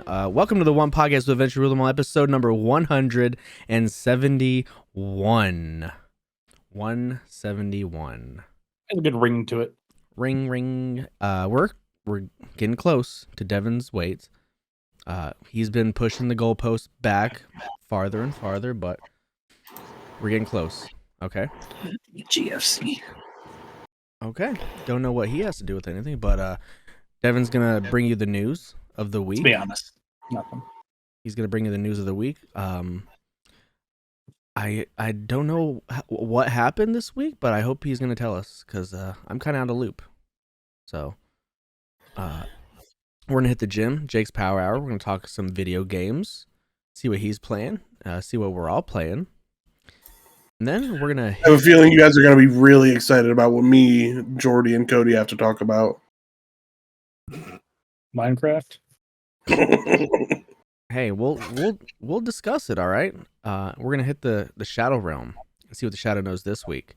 Welcome to the One Podcast with Adventure Rule Them All, episode number 171. 171. Has a good ring to it. Ring. We're getting close to Devin's weight. He's been pushing the goalpost back farther and farther, but we're getting close. Okay. GFC. Okay. Don't know what he has to do with anything, but Devin's gonna bring you the news of the week. To be honest, nothing. He's gonna bring you the news of the week. I don't know what happened this week, but I hope he's gonna tell us because I'm kind of out of loop. So, we're gonna hit the gym, Jake's Power Hour. We're gonna talk some video games, see what he's playing, see what we're all playing, and then we're gonna. I have a feeling you guys are gonna be really excited about what me, Jordi, and Cody have to talk about. Minecraft. Hey, we'll discuss it. All right. We're gonna hit the Shadow Realm and see what the Shadow knows this week.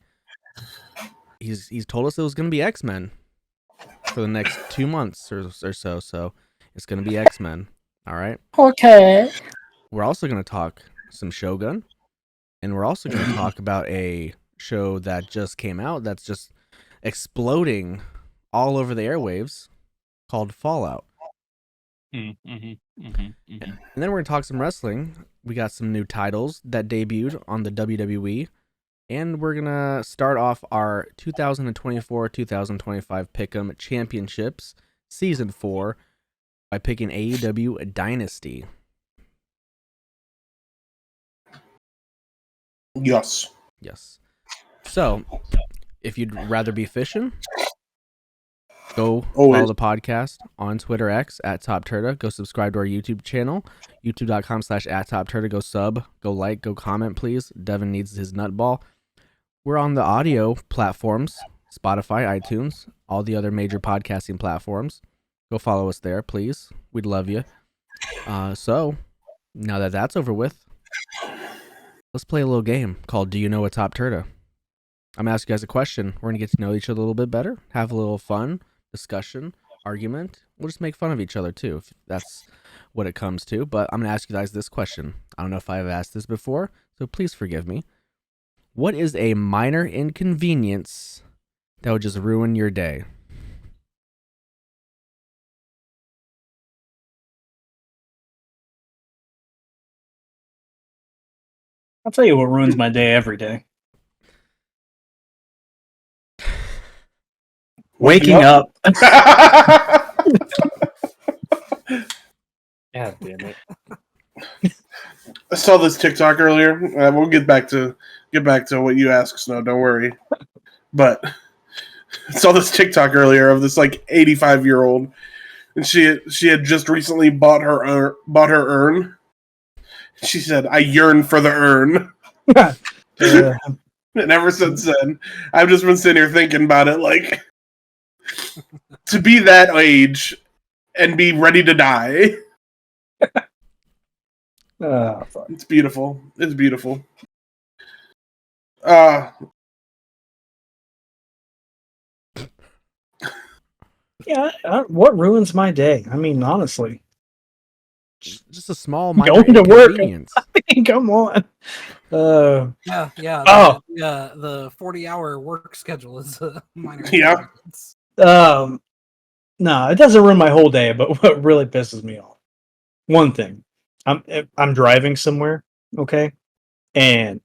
He's told us it was gonna be X-Men for the next 2 months or so. So it's gonna be X-Men. All right. Okay. We're also gonna talk some Shogun, and we're also gonna talk about a show that just came out that's just exploding all over the airwaves called Fallout. And then we're going to talk some wrestling. We got some new titles that debuted on the WWE. And we're going to start off our 2024-2025 Pickem Championships Season 4 by picking AEW Dynasty. Yes. So, if you'd rather be fishing, go follow the podcast on Twitter X at TOPTERTA. Go subscribe to our YouTube channel, youtube.com/@TOPTERTA. Go sub, go like, go comment, please. Devin needs his nutball. We're on the audio platforms, Spotify, iTunes, all the other major podcasting platforms. Go follow us there, please. We'd love you. So, now that that's over with, let's play a little game called Do You Know a TOPTERTA? I'm going to ask you guys a question. We're going to get to know each other a little bit better, have a little fun, discussion, argument. We'll just make fun of each other too, if that's what it comes to. But I'm going to ask you guys this question. I don't know if I've asked this before, so please forgive me. What is a minor inconvenience that would just ruin your day? I'll tell you what ruins my day every day. Waking up. God damn it. I saw this TikTok earlier. We'll get back to what you asked, Snow. Don't worry. But I saw this TikTok earlier of this like 85-year-old, and she had just recently bought her urn. She said, "I yearn for the urn." And ever since then, I've just been sitting here thinking about it, like, to be that age and be ready to die. Fuck. It's beautiful. It's beautiful. Yeah, what ruins my day? I mean, honestly. Just a small minor Going to work. inconvenience. I mean, come on. Yeah. The 40-hour work schedule is a minor. Yeah. No, it doesn't ruin my whole day, but what really pisses me off. One thing. I'm driving somewhere, okay? And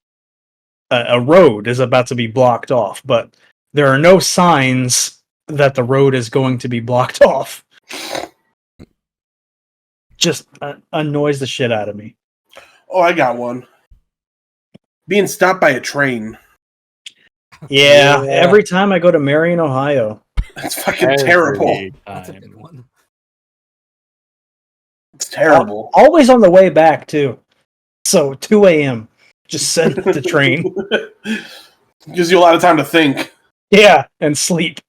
a road is about to be blocked off, but there are no signs that the road is going to be blocked off. Just annoys the shit out of me. Oh, I got one. Being stopped by a train. Yeah, every time I go to Marion, Ohio. That's fucking terrible. That's a big one. It's terrible. Always on the way back, too. So, 2 a.m. Just send the train. Gives you a lot of time to think. Yeah, and sleep.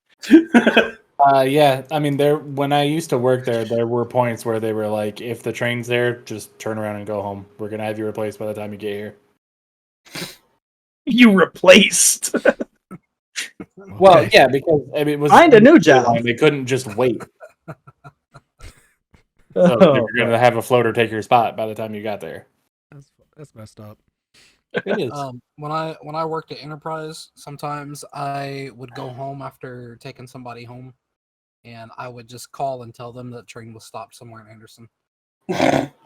Yeah, I mean, when I used to work there were points where they were like, if the train's there, just turn around and go home. We're going to have you replaced by the time you get here. You replaced. Well, yeah, because I mean, it was find a new job. They couldn't just wait. So you're going to have a floater take your spot by the time you got there. That's messed up. It is. When I worked at Enterprise, sometimes I would go home after taking somebody home, and I would just call and tell them that train was stopped somewhere in Anderson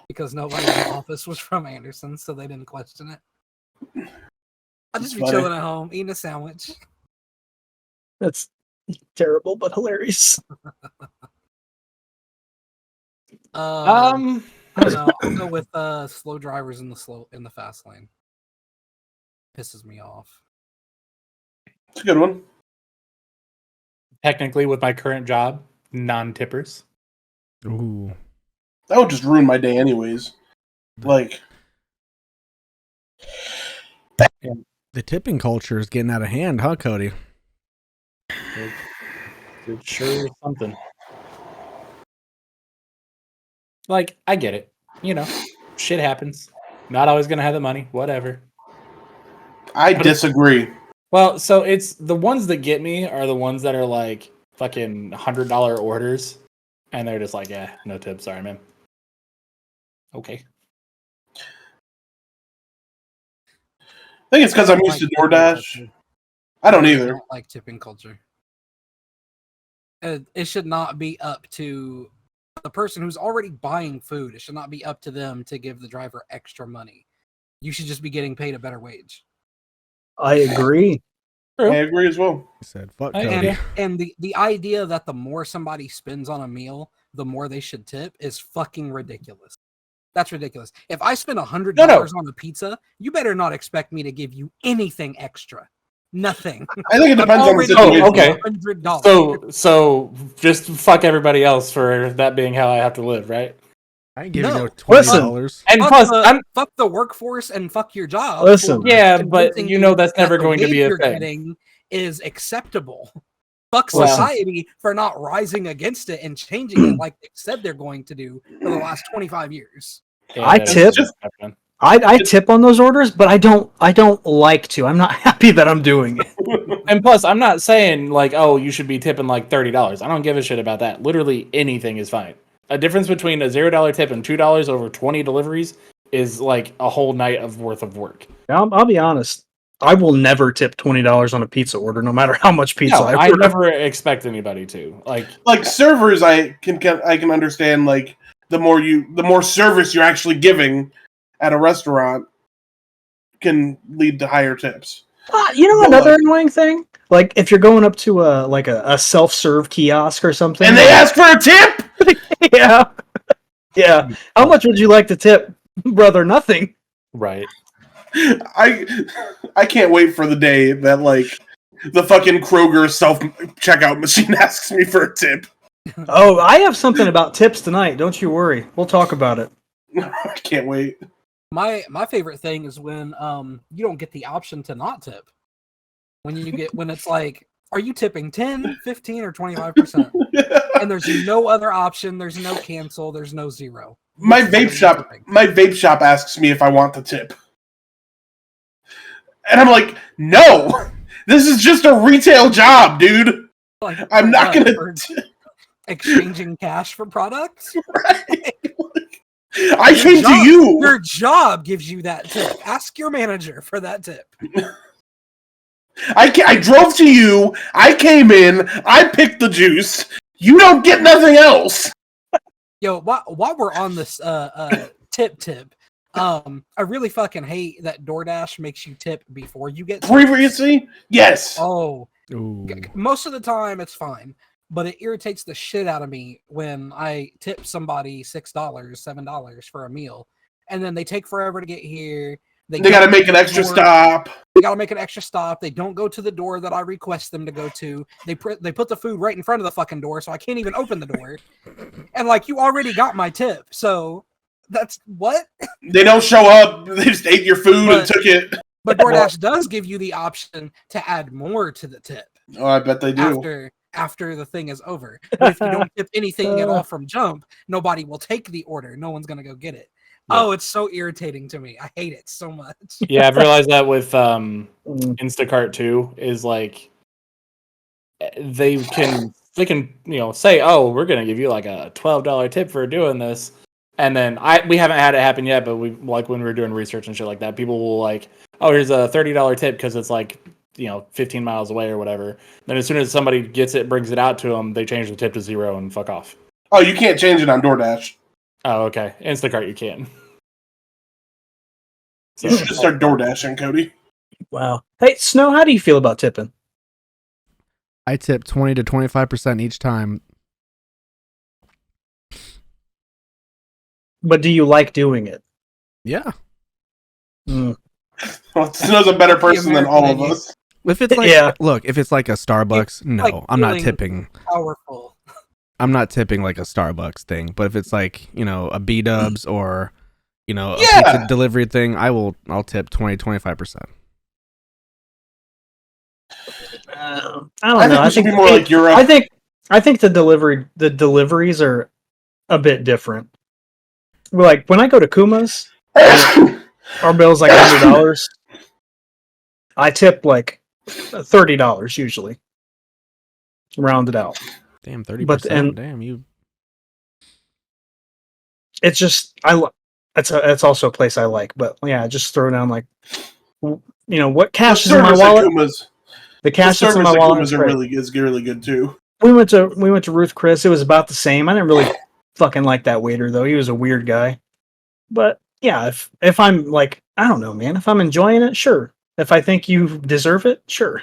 because nobody in the office was from Anderson, so they didn't question it. I'd just be chilling at home eating a sandwich. That's terrible, but hilarious. I don't know. I'll go with slow drivers in the fast lane. Pisses me off. It's a good one. Technically, with my current job, non-tippers. Ooh. That would just ruin my day anyways. Like, The tipping culture is getting out of hand, huh, Cody? It sure is something. Like, I get it. You know, shit happens. Not always going to have the money. Whatever. I disagree. Well, so it's the ones that get me are the ones that are like fucking $100 orders. And they're just like, yeah, no tip. Sorry, man. Okay. I think it's because I'm used to DoorDash. I don't either. I don't like tipping culture. It should not be up to the person who's already buying food. It should not be up to them to give the driver extra money. You should just be getting paid a better wage. I agree. I agree as well. He said, fuck Cody. And the idea that the more somebody spends on a meal, the more they should tip is fucking ridiculous. That's ridiculous. If I spend $100 on a pizza, you better not expect me to give you anything extra. Nothing. I think it depends on the situation. Okay. $100. So just fuck everybody else for that being how I have to live, right? I ain't giving No. no $20. And plus, fuck the workforce and fuck your job. Listen. Yeah, but you know that's never going to be a thing. Getting is acceptable. Fuck Well, society for not rising against it and changing it like they said they're going to do for the last 25 years. Yeah, I tip. I tip on those orders, but I don't like to. I'm not happy that I'm doing it. And plus, I'm not saying like, oh, you should be tipping like $30. I don't give a shit about that. Literally anything is fine. A difference between a $0 tip and $2 over 20 deliveries is like a whole night of worth of work. I'll be honest. I will never tip $20 on a pizza order, no matter how much pizza I order. never expect anybody to like servers. I can understand like the more service you're actually giving at a restaurant can lead to higher tips. Another annoying thing, like if you're going up to a self-serve kiosk or something, and they ask for a tip. yeah. How much would you like to tip, brother? Nothing. Right. I can't wait for the day that like the fucking Kroger self-checkout machine asks me for a tip. Oh, I have something about tips tonight. Don't you worry. We'll talk about it. I can't wait. My favorite thing is when you don't get the option to not tip. When it's like, are you tipping 10, 15, or 25%? And there's no other option. There's no cancel. There's no zero. My vape shop asks me if I want to tip. And I'm like, no, this is just a retail job, dude. Like, I'm not going to exchanging cash for products. Right. I came to you. Your job gives you that tip. Ask your manager for that tip. I drove to you. I came in. I picked the juice. You don't get nothing else. Yo, while we're on this tip, I really fucking hate that DoorDash makes you tip before you get tipped. Previously, yes. Oh, Ooh. Most of the time it's fine, but it irritates the shit out of me when I tip somebody $6, $7 for a meal, and then they take forever to get here. They got to make an extra stop. They got to make an extra stop. They don't go to the door that I request them to go to. They put the food right in front of the fucking door, so I can't even open the door. And like, you already got my tip, so that's what? They don't show up. They just ate your food and took it. But DoorDash does give you the option to add more to the tip. Oh, I bet they do. After the thing is over. But if you don't tip anything at all from jump, nobody will take the order. No one's gonna go get it. Yeah. Oh, it's so irritating to me. I hate it so much. Yeah, I've realized that with Instacart too, is like they can they can, say, oh, we're going to give you like a $12 tip for doing this. And then we haven't had it happen yet, but we like when we were doing research and shit like that, people will like, oh, here's a $30 tip because it's like, 15 miles away or whatever. Then as soon as somebody gets it, brings it out to them, they change the tip to 0 and fuck off. Oh, you can't change it on DoorDash. Oh, okay. Instacart, you can. So. You should just start DoorDashing, Cody. Wow. Hey, Snow, how do you feel about tipping? I tip 20 to 25% each time. But do you like doing it? Yeah. Mm. Well, Snow's a better person than all of us. If it's like, look, if it's like a Starbucks, no, like I'm not tipping. Powerful. I'm not tipping like a Starbucks thing. But if it's like, a B-dubs or, a pizza delivery thing, I'll tip 20, 25%. I don't know. I think it should be more like Europe. I think the deliveries are a bit different. Like when I go to Kuma's, our bill's like $100. I tip like $30 usually, rounded out. Damn, 30%. Damn you. It's just it's also a place I like, but yeah, just throw down like, what cash is in my wallet. The cash that's in my wallet is really good too. We went to Ruth Chris. It was about the same. I didn't really fucking like that waiter though. He was a weird guy. But yeah, if I'm like, I don't know, man. If I'm enjoying it, sure. If I think you deserve it, sure.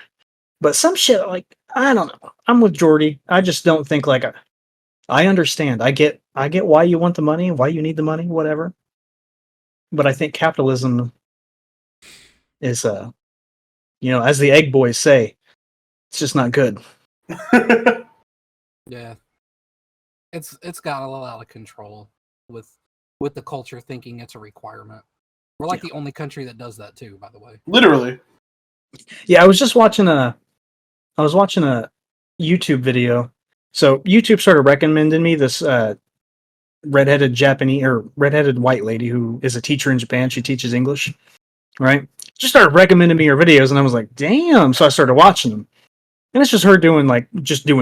But some shit like, I don't know. I'm with Jordi. I just don't think like I understand. I get why you want the money, why you need the money, whatever. But I think capitalism is as the egg boys say, it's just not good. Yeah. It's got a little out of control with the culture thinking it's a requirement. We're like the only country that does that too, by the way. Literally. Yeah, I was watching a YouTube video. So YouTube started recommending me this redheaded white lady who is a teacher in Japan. She teaches English, right? Just started recommending me her videos, and I was like, damn. So I started watching them. And it's just her doing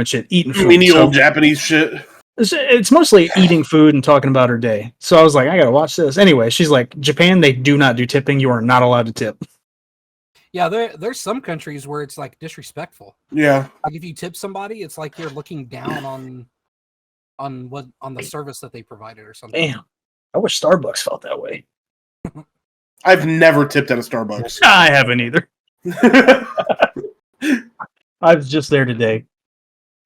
shit, eating food. Menial Japanese shit. It's mostly eating food and talking about her day. So I was like, I gotta watch this. Anyway, she's like, Japan, they do not do tipping. You are not allowed to tip. Yeah, there's some countries where it's like disrespectful. Yeah. Like if you tip somebody, it's like you're looking down on the service that they provided or something. Damn. I wish Starbucks felt that way. I've never tipped at a Starbucks. I haven't either. I was just there today.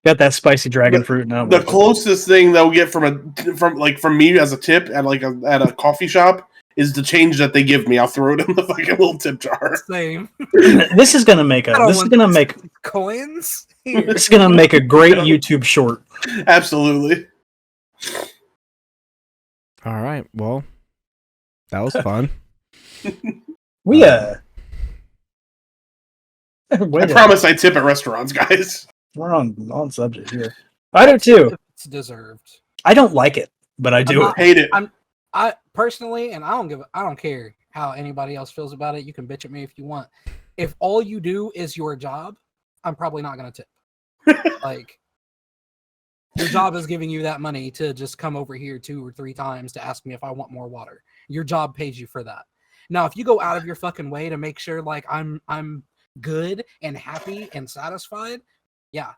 Got that spicy dragon fruit now. The closest thing they'll get from me as a tip at at a coffee shop is the change that they give me. I'll throw it in the fucking little tip jar. Same. This is gonna make coins. This is gonna make a great YouTube short. Absolutely. All right. Well, that was fun. I promise I tip at restaurants, guys. We're on subject here. I do too. It's deserved. I don't like it, but I do. Hate it. I personally, and I don't care how anybody else feels about it. You can bitch at me if you want. If all you do is your job, I'm probably not going to tip. Like, your job is giving you that money to just come over here 2 or 3 times to ask me if I want more water. Your job pays you for that. Now, if you go out of your fucking way to make sure like I'm good and happy and satisfied, yeah,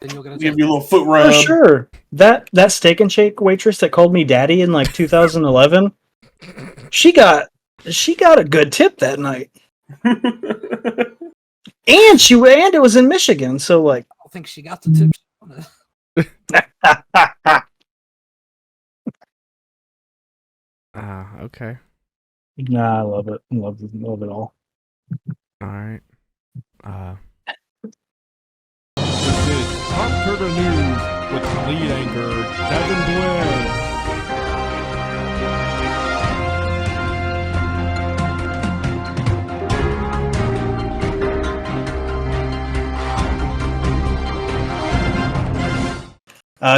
then you're gonna give you a little foot rub. For sure. That Steak and Shake waitress that called me daddy in like 2011, she got a good tip that night. And it was in Michigan, so like I don't think she got the tip. Okay. Nah, I love it. I love it all. All right. This is TOPTERTA News with lead anchor Devin.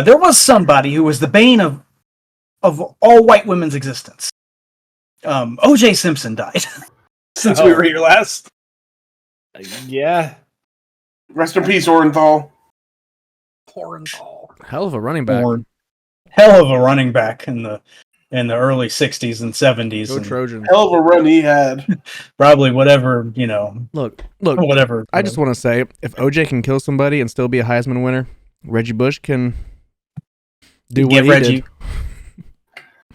There was somebody who was the bane of all white women's existence. O.J. Simpson died since we were here last. Yeah. Rest in peace, Orenthal. Hornthal. Hell of a running back. Hell of a running back in the early 60s and 70s. Go and Trojans. Hell of a run he had. probably whatever, Look. whatever. I just want to say, if OJ can kill somebody and still be a Heisman winner, Reggie Bush can do what he did.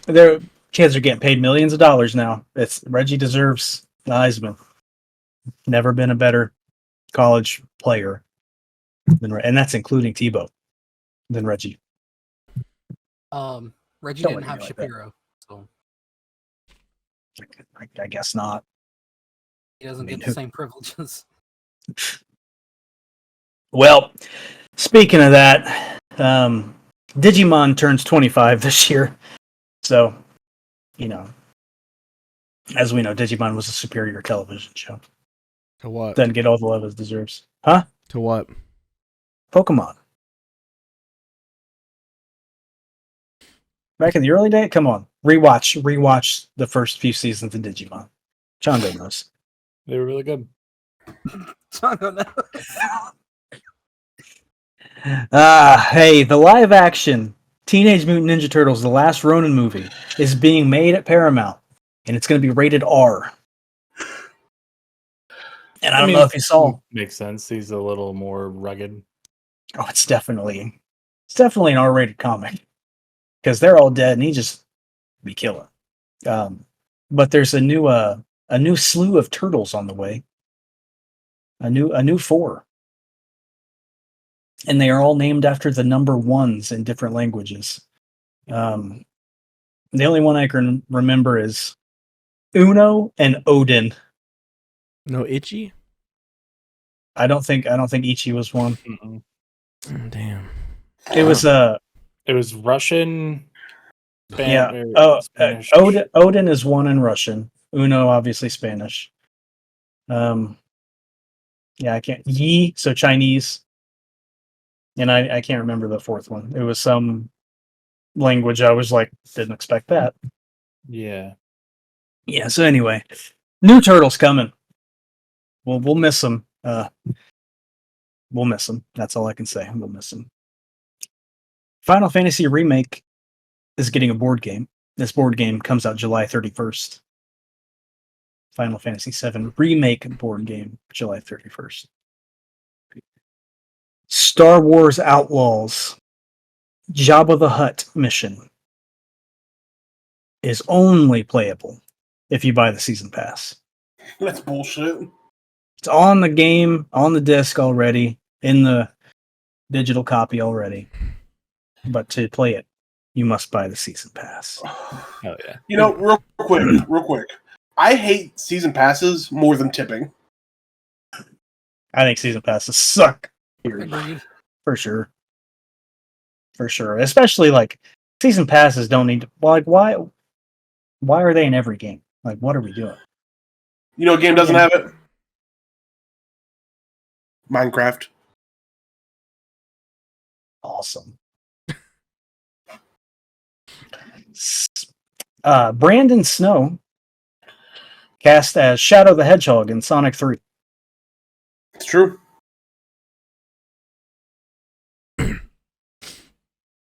Their kids are getting paid millions of dollars now. Reggie deserves the Heisman. Never been a better college player and that's including Tebow than Reggie. Reggie Don't didn't look at have me like Shapiro, so I guess not. he doesn't get the same privileges. Well, speaking of that, Digimon turns 25 this year. So, as we know, Digimon was a superior television show. To what? Doesn't get all the love it deserves. Huh? To what? Pokemon. Back in the early day, come on. Rewatch the first few seasons of Digimon. Chongo knows. They were really good. Chongo knows. Hey, the live action Teenage Mutant Ninja Turtles, the last Ronin movie, is being made at Paramount, and it's going to be rated R. And I don't know if you saw. Makes sense. He's a little more rugged. Oh, it's definitely an R-rated comic because they're all dead, and he just be killing. But there's a new slew of turtles on the way. A new 4. And they are all named after the number 1s in different languages. The only one I can remember is Uno and Odin. No Itchy? I don't think Ichi was one. Oh, damn. It was It was Russian. Spanish. Odin is one in Russian. Uno obviously Spanish. I can't Yi, so Chinese. And I can't remember the fourth one. It was some language I was like, didn't expect that. Yeah. Yeah, so anyway, new Turtles coming. We'll miss them. We'll miss them. That's all I can say. We'll miss them. Final Fantasy Remake is getting a board game. This board game comes out July 31st. Final Fantasy VII Remake board game, July 31st. Star Wars Outlaws Jabba the Hutt mission is only playable if you buy the season pass. That's bullshit. It's on the game, on the disc already, in the digital copy already. But to play it, you must buy the season pass. Oh yeah. Real quick. I hate season passes more than tipping. I think season passes suck. Agreed. For sure. Especially like season passes don't need to, like why are they in every game? Like what are we doing? What game doesn't have it? Minecraft. Awesome. Brandon Snow cast as Shadow the Hedgehog in Sonic 3. It's true.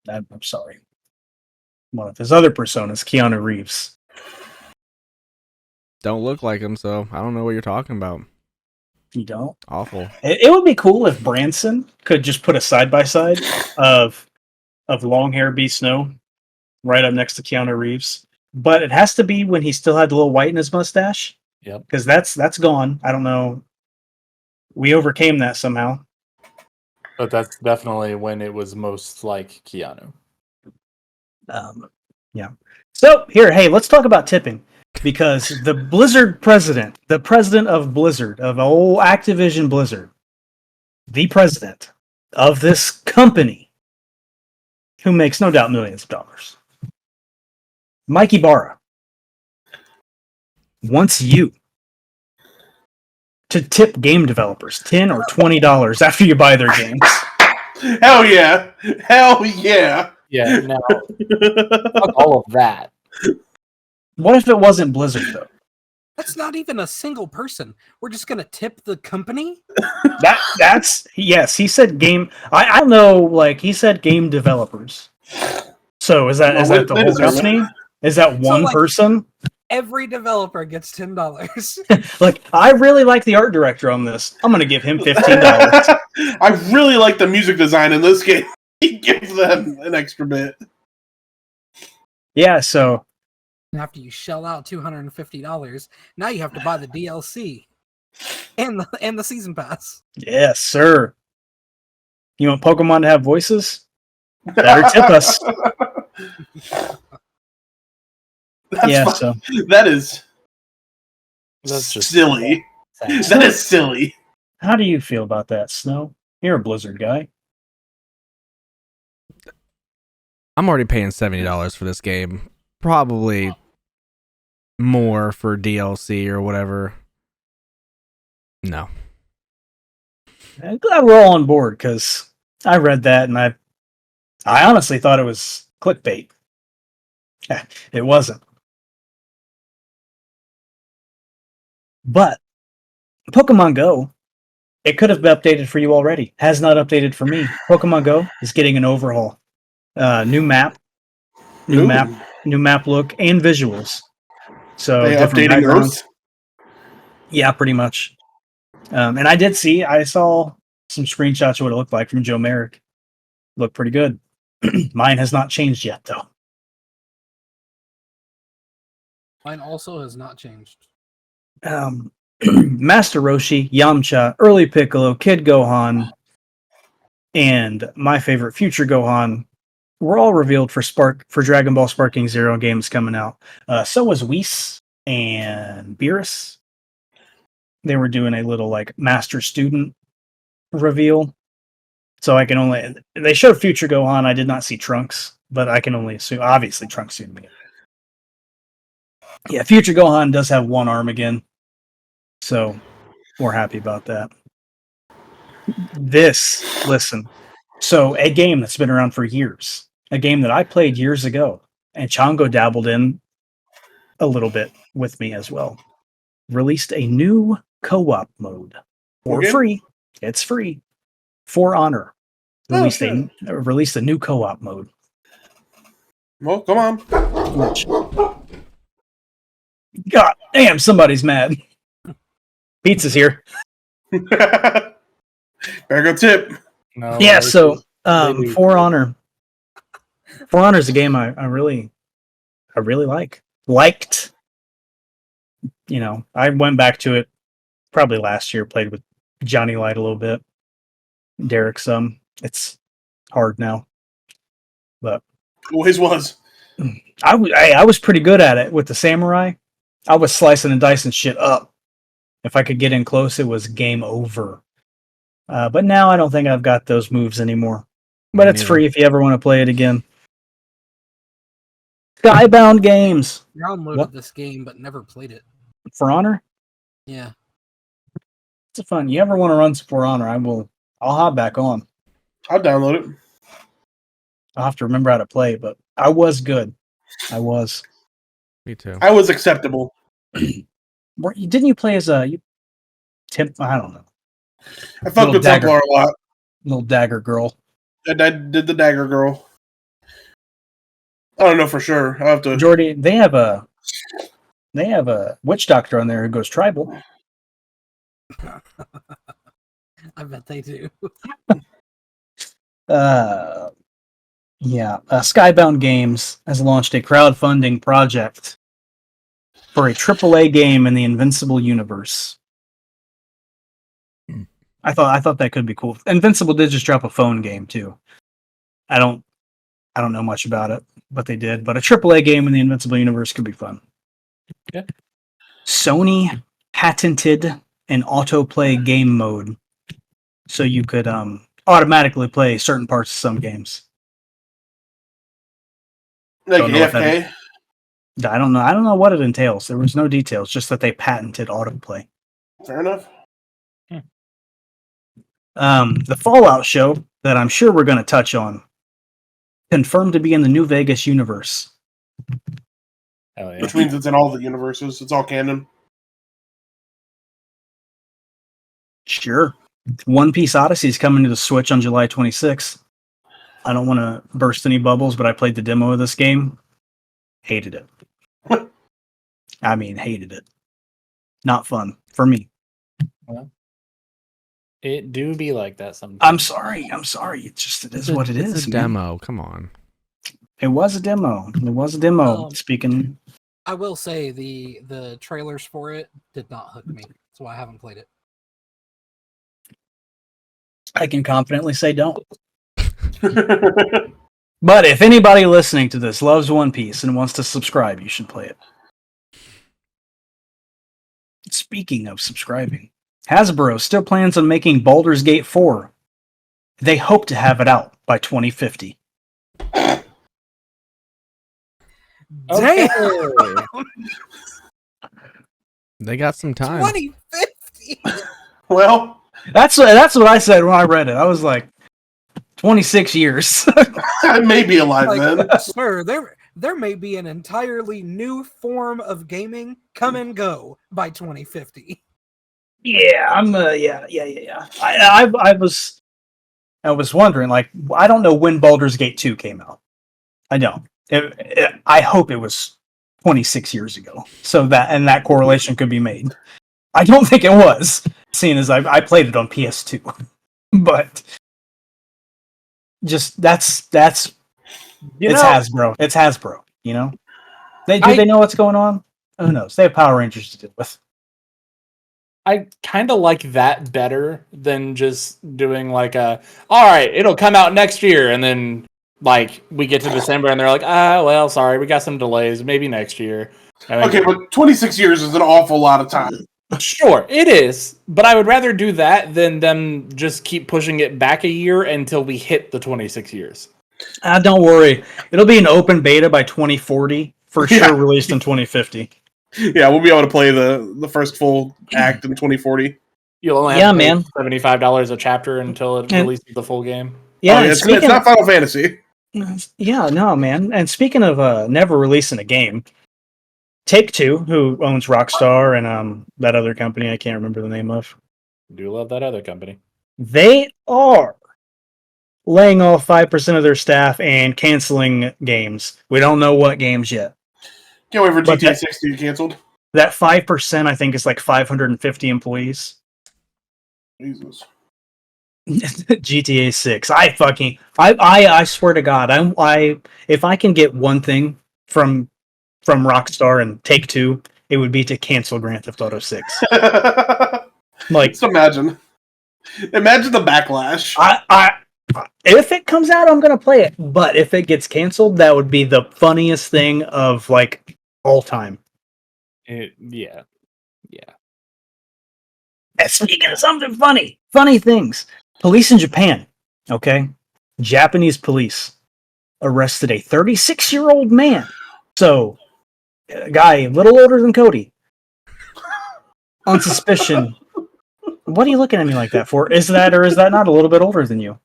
I'm sorry. One of his other personas, Keanu Reeves. Don't look like him, so I don't know what you're talking about. You don't? Awful. It would be cool if Branson could just put a side-by-side of long hair B. Snow right up next to Keanu Reeves. But it has to be when he still had the little white in his mustache. Yep. Because that's gone. I don't know. We overcame that somehow. But that's definitely when it was most like Keanu. Yeah. So here, hey, let's talk about tipping. Because the Blizzard president, the president of Blizzard, of old Activision Blizzard, the president of this company, who makes no doubt millions of dollars, Mike Ibarra, wants you to tip game developers $10 or $20 after you buy their games. Hell yeah. Yeah, now fuck all of that. What if it wasn't Blizzard, though? That's not even a single person. We're just gonna tip the company. That's yes. He said game. I know. Like he said, game developers. So is that the whole company? Is that one person? Every developer gets $10. Like I really like the art director on this. I'm gonna give him $15. I really like the music design in this game. Give them an extra bit. Yeah. So after you shell out $250, now you have to buy the DLC and the season pass. Yes, sir. You want Pokemon to have voices? Better tip us. So that's just silly. That is silly. How do you feel about that, Snow? You're a Blizzard guy. I'm already paying $70 for this game. Probably more for DLC or whatever. No. I'm glad we're all on board because I read that and I honestly thought it was clickbait. It wasn't. But Pokemon Go, it could have been updated for you already. Has not updated for me. Pokemon Go is getting an overhaul. New map, new map look, and visuals. So they different updating backgrounds. Earth? Yeah, pretty much. And I saw some screenshots of what it looked like from Joe Merrick. Looked pretty good. Mine has not changed yet, though. Mine also has not changed. Master Roshi, Yamcha, Early Piccolo, Kid Gohan, and my favorite Future Gohan were all revealed for Dragon Ball Sparking Zero games coming out. So was Whis and Beerus. They were doing a little like master student reveal. So they showed Future Gohan. I did not see Trunks, but I can only assume obviously Trunks soon again. Yeah, Future Gohan does have one arm again. So we're happy about that. Listen. So a game that's been around for years, a game that I played years ago, and Chongo dabbled in a little bit with me as well, released a new co-op mode for free. It's free. For Honor released a new co-op mode. Well, come on. God damn, somebody's mad. Pizza's here. Better go tip. No, yeah, so For Honor. For Honor is a game I really liked. You know, I went back to it probably last year, played with Johnny Light a little bit. Derek some. It's hard now. But always was. I was pretty good at it with the samurai. I was slicing and dicing shit up. If I could get in close, it was game over. But now I don't think I've got those moves anymore. But it's free if you ever want to play it again. Skybound Games. I downloaded this game but never played it. For Honor? Yeah. It's fun. You ever want to run some For Honor, I'll hop back on. I'll download it. I'll have to remember how to play, but I was good. I was. Me too. I was acceptable. Didn't you play as I don't know. I fucked with Templar a lot. Little dagger girl. I did the dagger girl. I don't know for sure. I'll have to. Jordi, they have a witch doctor on there who goes tribal. I bet they do. Skybound Games has launched a crowdfunding project for a AAA game in the Invincible universe. I thought that could be cool. Invincible did just drop a phone game too. I don't know much about it, but they did. But a AAA game in the Invincible universe could be fun. Yeah. Sony patented an autoplay game mode, so you could automatically play certain parts of some games. Like AFK? I don't know what it entails. There was no details, just that they patented autoplay. Fair enough. The Fallout show that I'm sure we're going to touch on, confirmed to be in the New Vegas universe. Hell yeah. Which means it's in all the universes. It's all canon. Sure. One Piece Odyssey is coming to the Switch on July 26th. I don't want to burst any bubbles, but I played the demo of this game. Hated it. I mean, hated it. Not fun for me. Well, it do be like that sometimes. I'm sorry. It is what it is. It's a demo. Come on. It was a demo. Speaking, I will say the trailers for it did not hook me, so I haven't played it. I can confidently say don't. But if anybody listening to this loves One Piece and wants to subscribe, you should play it. Speaking of subscribing, Hasbro still plans on making Baldur's Gate 4. They hope to have it out by 2050. Okay. They got some time. 2050. Well, That's what I said when I read it. I was like, 26 years. I may be alive then. Sir, there may be an entirely new form of gaming come and go by 2050. Yeah, I'm. Yeah. I was wondering, like, I don't know when Baldur's Gate 2 came out. I don't. I hope it was 26 years ago, so that correlation could be made. I don't think it was, seeing as I played it on PS2, but just that's Hasbro. It's Hasbro. You know, they know what's going on. Who knows? They have Power Rangers to deal with. I kind of like that better than just doing like all right, it'll come out next year, and then like we get to December and they're like, well, sorry, we got some delays, maybe next year. Okay, but 26 years is an awful lot of time. Sure, it is, but I would rather do that than them just keep pushing it back a year until we hit the 26 years. Don't worry, it'll be an open beta by 2040 for sure, released in 2050. Yeah, we'll be able to play the first full act in 2040. You'll only have to pay $75 a chapter until it releases the full game. Yeah, it's not Final Fantasy. Yeah, no, man. And speaking of never releasing a game, Take-Two, who owns Rockstar and that other company I can't remember the name of. Do love that other company. They are laying off 5% of their staff and canceling games. We don't know what games yet. Can't wait for GTA 6 to get canceled. That 5%, I think, is like 550 employees. Jesus. GTA 6. I swear to God, if I can get one thing from Rockstar and Take-Two, it would be to cancel Grand Theft Auto 6. Like, just imagine the backlash. If it comes out, I'm gonna play it. But if it gets canceled, that would be the funniest thing of like all time. Yeah. And speaking of something funny things. Police in Japan, okay? Japanese police arrested a 36-year-old man. So, a guy a little older than Cody. On suspicion. What are you looking at me like that for? Is that or is that not a little bit older than you?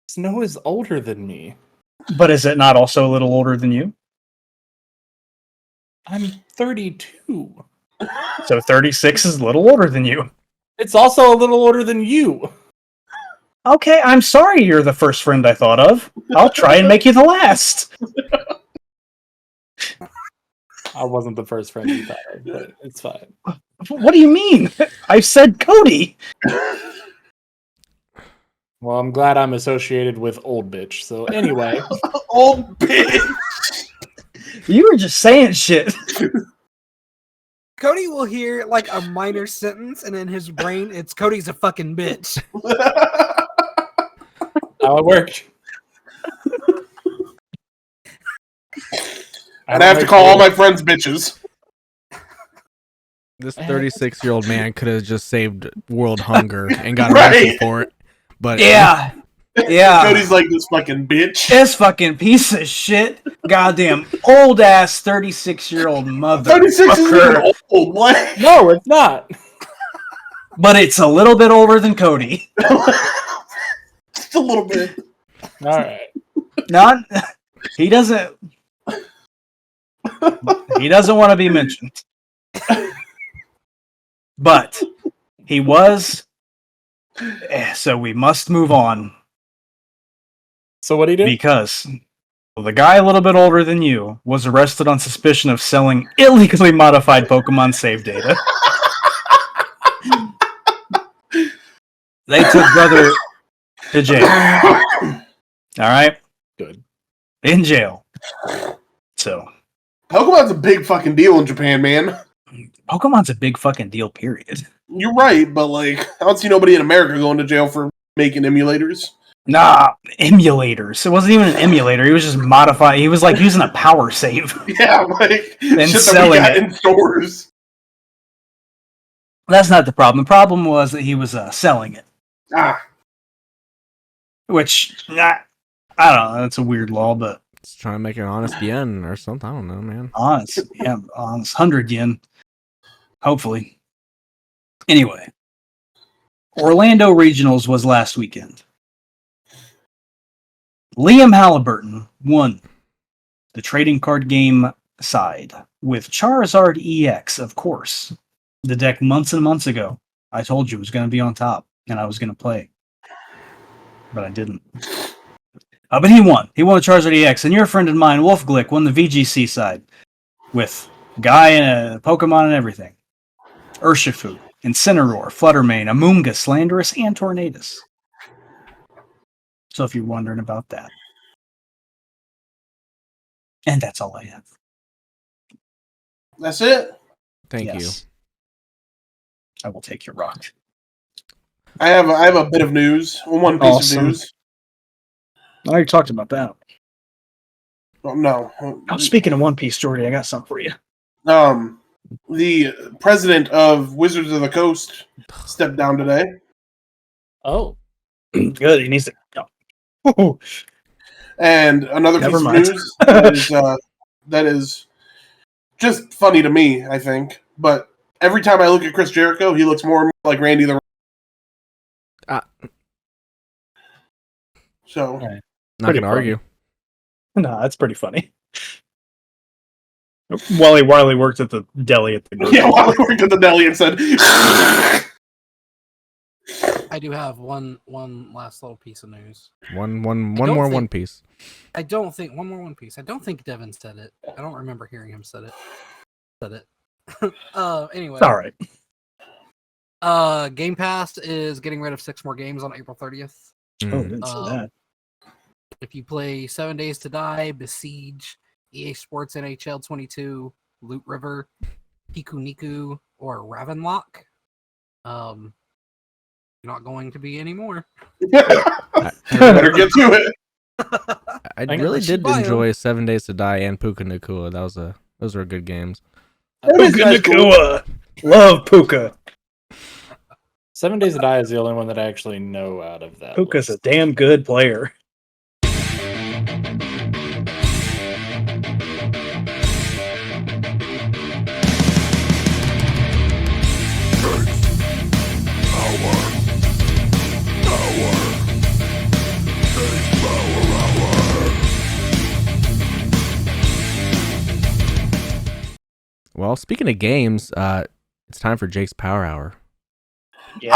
Snow is older than me. But is it not also a little older than you? I'm 32. So 36 is a little older than you. It's also a little older than you. Okay, I'm sorry you're the first friend I thought of. I'll try and make you the last. I wasn't the first friend you thought of, but it's fine. What do you mean? I said Cody. Well, I'm glad I'm associated with old bitch. So anyway. Old bitch. You were just saying shit. Cody will hear like a minor sentence, and in his brain, it's Cody's a fucking bitch. How it worked. And I have to call all my friends bitches. This 36-year-old man could have just saved world hunger and got arrested for it. But yeah. Cody's like, this fucking bitch. This fucking piece of shit. Goddamn old ass 36-year-old mother. 36 is old. What? No, it's not. But it's a little bit older than Cody. Just a little bit. All right. He doesn't want to be mentioned. But he was So we must move on. So what do you do? Because the guy a little bit older than you was arrested on suspicion of selling illegally modified Pokemon save data. They took brother to jail. Alright? Good. In jail. So. Pokemon's a big fucking deal in Japan, man. Pokemon's a big fucking deal, period. You're right, but like, I don't see nobody in America going to jail for making emulators. Nah, emulators. It wasn't even an emulator. He was just modified. He was like using a power save. Yeah, like and shit selling that we got it in stores. That's not the problem. The problem was that he was selling it. Which, I don't know. That's a weird law, but It's trying to make an honest yen or something. I don't know, man. honest. Yeah, honest. 100 yen. Hopefully. Anyway. Orlando Regionals was last weekend. Liam Halliburton won the trading card game side with Charizard EX, of course. The deck months and months ago. I told you it was going to be on top and I was going to play. But I didn't. But he won. He won the Charizard EX. And your friend of mine, Wolf Glick, won the VGC side with Guy and a Pokemon and everything. Urshifu, Incineroar, Fluttermane, Amoonguss, Landorus, and Tornadus. So if you're wondering about that. And that's all I have. That's it? Thank you. I will take your rock. I have a bit of news. One piece of news. I already talked about that. Oh, no. Oh, speaking of One Piece, Jordi, I got something for you. The president of Wizards of the Coast stepped down today. Oh. Good. He needs to. Oh. And another piece of news that is just funny to me, I think. But every time I look at Chris Jericho, he looks more and more like Randy the So, not gonna argue. No, that's pretty funny. Wally worked at the deli at the grocery. Yeah, Wally worked at the deli and said, I do have one last little piece of news. One more One Piece. I don't think one more One Piece. I don't think Devin said it. I don't remember hearing him said it. Anyway. It's all right. Game Pass is getting rid of 6 more games on April 30th. Oh, didn't say that. If you play 7 Days to Die, Besiege, EA Sports NHL 22, Loot River, Pikuniku, or Ravenlock, you're not going to be anymore. better get to it. I really did enjoy 7 Days to Die and Puka Nakua. Those were good games. Puka Nakua. Love Puka. 7 Days to Die is the only one that I actually know out of that. Puka's a damn good player. Well, speaking of games, it's time for Jake's Power Hour. Yeah.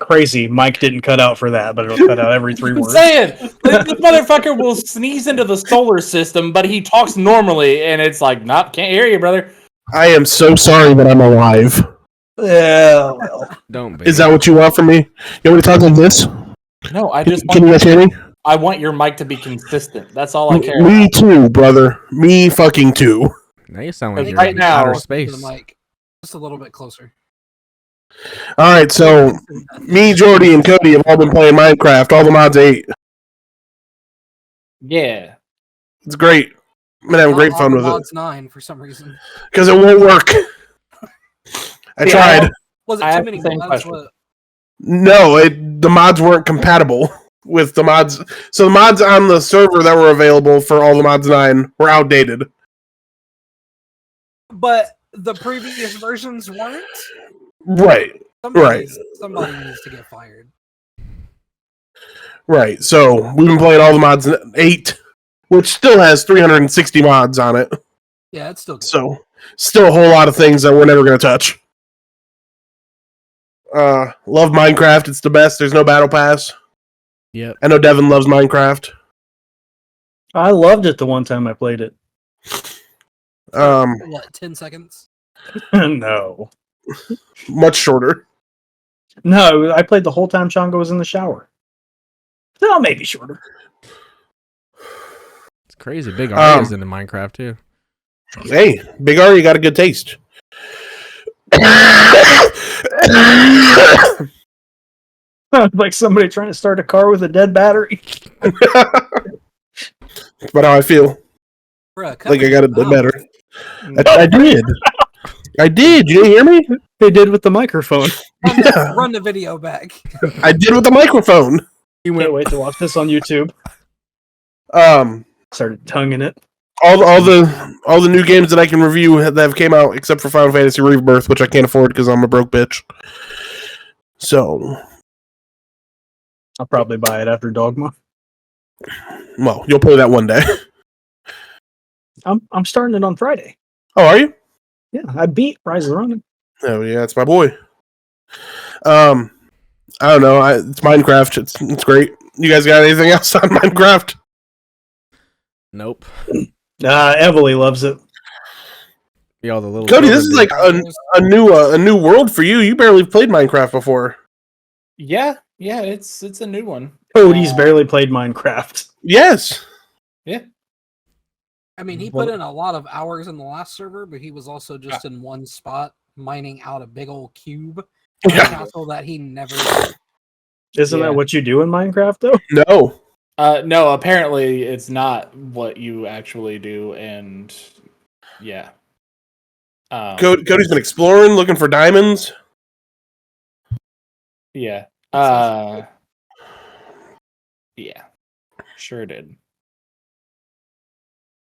Crazy. Mike didn't cut out for that, but it'll cut out every 3 words. Say it. This motherfucker will sneeze into the solar system, but he talks normally, and it's like, nope, can't hear you, brother. I am so sorry that I'm alive. Yeah, well. Don't be. Is that what you want from me? You want me to talk like this? No, I just Can you guys hear me? I want your mic to be consistent. That's all I care Me about. too, brother. Me fucking too. Now you sound like you're Right in now- outer To space. the mic. Just a little bit closer. All right, so me, Jordi, and Cody have all been playing Minecraft. All the mods 8. Yeah. It's great. I'm gonna have great Not fun on with it Mods 9 for some reason. because it won't work. I See, tried. Was it I too have many the same mods? question. What- No, the mods weren't compatible with the mods. So the mods on the server that were available for all the mods 9 were outdated. But the previous versions weren't? Right. Somebody needs to get fired. Right. So we've been playing all the mods 8, which still has 360 mods on it. Yeah, it's still good. So still a whole lot of things that we're never going to touch. Love Minecraft. It's the best. There's no battle pass. Yep. I know Devin loves Minecraft. I loved it the one time I played it. What, 10 seconds? No. Much shorter. No, I played the whole time Chongo was in the shower. No, maybe shorter. It's crazy. Big R is into Minecraft too. Hey, Big R, you got a good taste. Like somebody trying to start a car with a dead battery. That's about how I feel. Bruh, Like I got a dead battery. Mm. I did. I did. You didn't hear me? They did with the microphone. Run the video back. I did with the microphone. Can't wait to watch this on YouTube. Started tonguing it. All the new games that I can review that have came out except for Final Fantasy Rebirth, which I can't afford because I'm a broke bitch. So I'll probably buy it after Dogma. Well, you'll play that one day. I'm starting it on Friday. Oh, are you? Yeah, I beat Rise of the Ronin. Oh yeah, it's my boy. I don't know. It's Minecraft. It's great. You guys got anything else on Minecraft? Nope. Evely loves it. Yeah, all the little Cody, this is like a new world for you. You barely played Minecraft before. Yeah, it's a new one. Cody's barely played Minecraft. Yes. Yeah. I mean, he put in a lot of hours in the last server, but he was also just in one spot mining out a big old cube castle that he never did. Isn't that what you do in Minecraft, though? No. No, apparently it's not what you actually do, and yeah. Cody's been exploring, looking for diamonds. Yeah. Yeah. Sure did.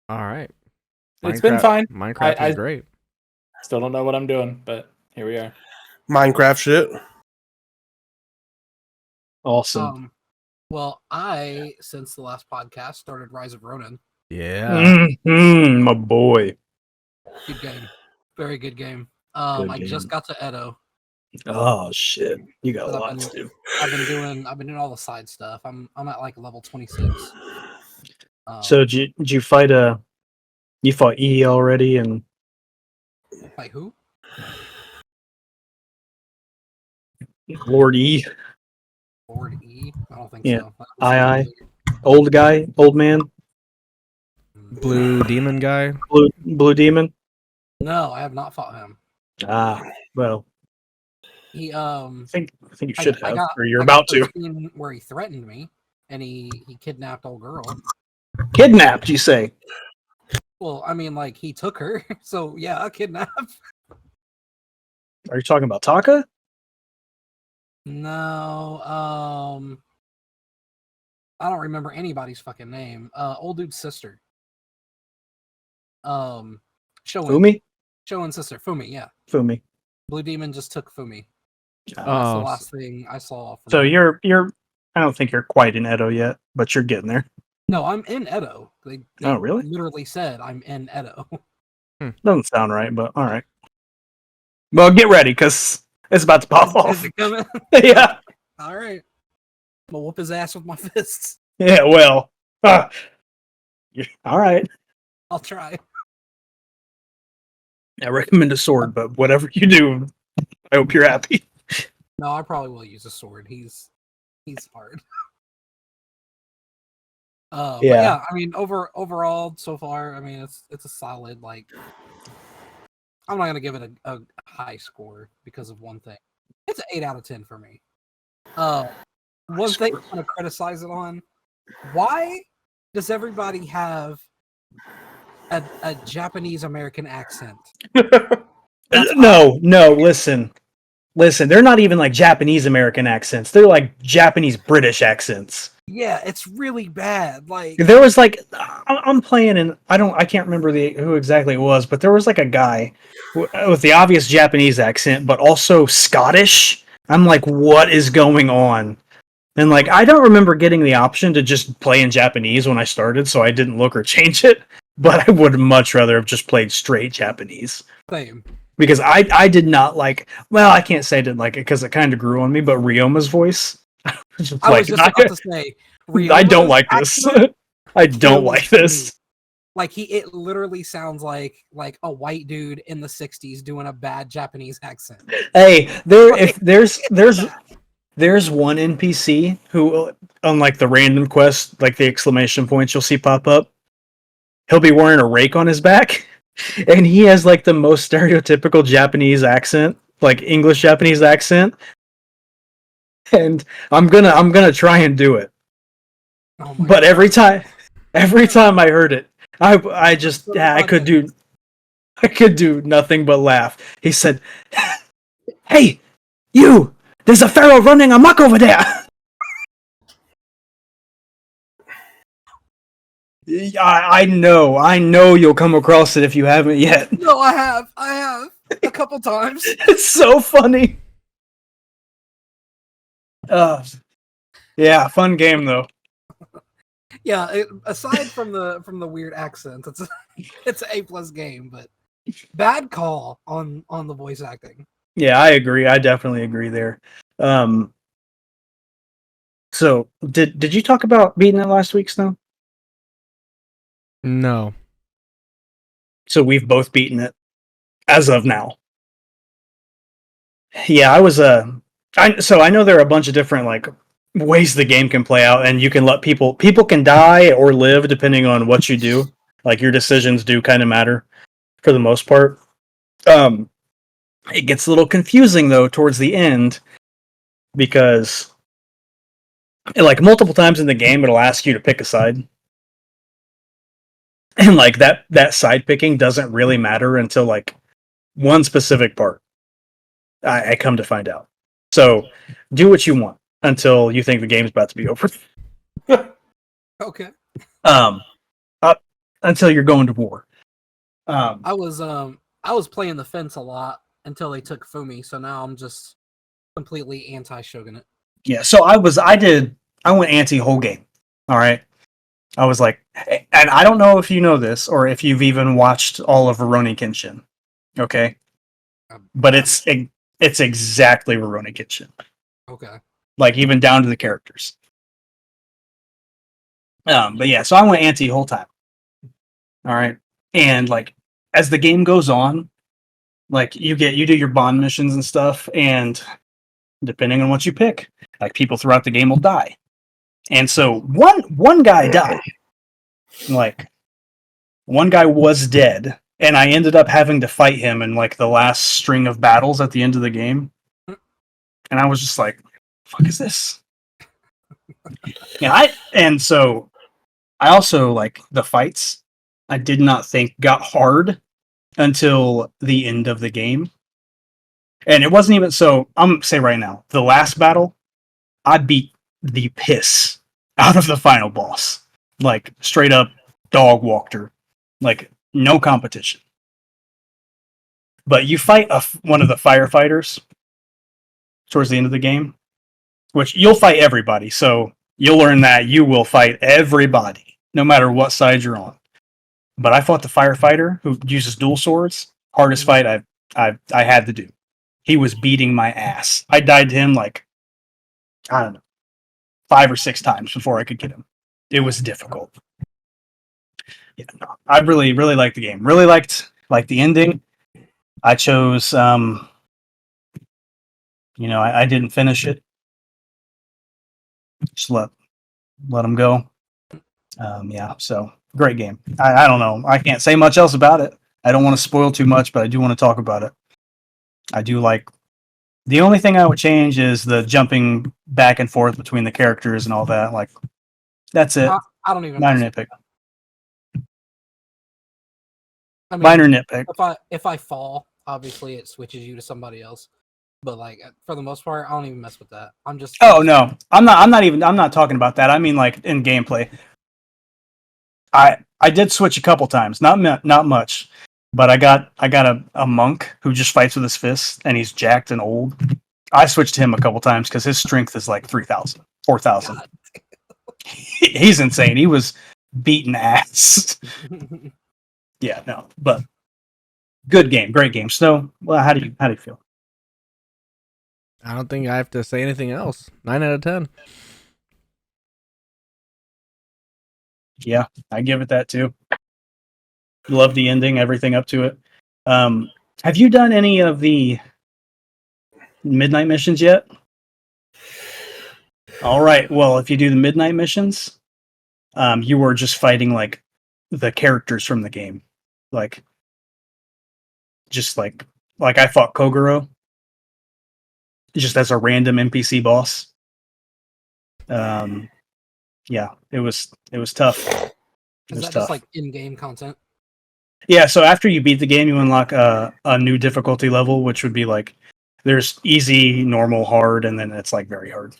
All right. It's been fine. Minecraft is great. Still don't know what I'm doing, but here we are. Minecraft shit. Awesome. Well, since the last podcast, started Rise of Ronin. Yeah. My boy. Good game. Very good game. Good I game. just got to Edo. Oh shit! You got a lot to do. I've been doing all the side stuff. I'm at like level 26. So did you fight you fought E already and Like who? Lord E? Lord E? I don't think Yeah. so. I. Old guy, old man, Blue demon guy. blue demon. No, I have not fought him. Well, He I think you should have, or you're about to. Where he threatened me, and he kidnapped old girl. Kidnapped, you say? Well, I mean, like he took her, so yeah, kidnap. Are you talking about Taka? No, I don't remember anybody's fucking name. Old dude's sister. Shogun. Fumi? Shogun's sister, Fumi. Yeah. Fumi. Blue Demon just took Fumi. That's Oh, the last thing I saw. From So him. you're. I don't think you're quite in Edo yet, but you're getting there. No, I'm in Edo. They Oh, really? literally said I'm in Edo. Doesn't sound right, but all right. Well, get ready because it's about to pop off. Is it coming? Yeah. All right. I'm gonna whoop his ass with my fists. Yeah. Well. All right. I'll try. I recommend a sword, but whatever you do, I hope you're happy. No, I probably will use a sword. He's hard. But yeah, I mean, overall so far, I mean, it's a solid. Like, I'm not gonna give it a high score because of one thing. It's an 8 out of 10 for me. One thing I'm gonna criticize it on: why does everybody have a Japanese American accent? No, listen. They're not even like Japanese American accents. They're like Japanese British accents. Yeah, it's really bad. Like There was like I'm playing and I can't remember who exactly it was, but there was like a guy with the obvious Japanese accent, but also Scottish. I'm like, what is going on? And like, I don't remember getting the option to just play in Japanese when I started, so I didn't look or change it. But I would much rather have just played straight Japanese. same. because I did not like. Well, I can't say I didn't like it because it kind of grew on me. But Ryoma's voice, I was just about to say, I don't like this. I don't like this. Like it literally sounds like a white dude in the '60s doing a bad Japanese accent. Hey, there's one NPC who, on like the random quest, like the exclamation points you'll see pop up, he'll be wearing a rake on his back, and he has like the most stereotypical Japanese accent, like English Japanese accent. And I'm gonna try and do it. Oh but every time I heard it, I could do nothing but laugh. He said, "Hey, you! There's a pharaoh running amok over there." I know you'll come across it if you haven't yet. No, I have a couple times. It's so funny. Yeah, fun game though. Yeah, aside from the weird accent, it's an A+ game, but bad call on the voice acting. Yeah, I agree. I definitely agree there. So did you talk about beating it last week, Snow? No. So we've both beaten it as of now. Yeah, I was I know there are a bunch of different like ways the game can play out, and you can let people can die or live depending on what you do. Like your decisions do kind of matter for the most part. It gets a little confusing though towards the end because like multiple times in the game it'll ask you to pick a side. And like that side picking doesn't really matter until like one specific part. I come to find out. So do what you want until you think the game's about to be over. Okay. Until you're going to war. I was playing the fence a lot until they took Fumi, so now I'm just completely anti-Shogun it. Yeah, so I went anti whole game. All right. I was like, and I don't know if you know this or if you've even watched all of Rurouni Kenshin. Okay. But it's exactly Rurouni Kenshin. Okay. Like even down to the characters. But yeah, so I went anti whole time. All right. And like as the game goes on, like you do your bond missions and stuff, and depending on what you pick, like people throughout the game will die. And so one guy died. Like one guy was dead, and I ended up having to fight him in like the last string of battles at the end of the game. And I was just like, fuck is this? And so I also like the fights I did not think got hard until the end of the game. And it wasn't even so I'm gonna say right now, the last battle, I beat the piss out of the final boss. Like straight up dog walked her. Like no competition. But you fight one of the firefighters towards the end of the game, which you'll fight everybody. So you'll learn that you will fight everybody, no matter what side you're on. But I fought the firefighter who uses dual swords. Hardest fight I had to do. He was beating my ass. I died to him like, I don't know, 5 or 6 times before I could get him. It was difficult. Yeah, no, I really, really liked the game. Really liked the ending. I chose, I didn't finish it. Just let them go. Yeah, so great game. I don't know. I can't say much else about it. I don't want to spoil too much, but I do want to talk about it. I do like. The only thing I would change is the jumping back and forth between the characters and all that. Like, that's it. I don't even. Minor nitpick. I mean, minor nitpick. If I fall, obviously it switches you to somebody else. But like for the most part, I don't even mess with that. I'm just. Oh no, I'm not talking about that. I mean like in gameplay. I did switch a couple times, not much, but I got a monk who just fights with his fists and he's jacked and old. I switched him a couple times because his strength is like 3,000, 4,000. He's insane. He was beating ass. Yeah, no, but Good game, great game. Snow, well, how do you feel? I don't think I have to say anything else. 9 out of 10. Yeah, I give it that too. Love the ending, everything up to it. Have you done any of the midnight missions yet? All right. Well, if you do the midnight missions, you are just fighting like the characters from the game, like just like I fought Kogoro just as a random NPC boss. Yeah, it was tough. It Is was that tough. just like in-game content? Yeah, so after you beat the game, you unlock a new difficulty level, which would be like there's easy, normal, hard, and then it's like very hard.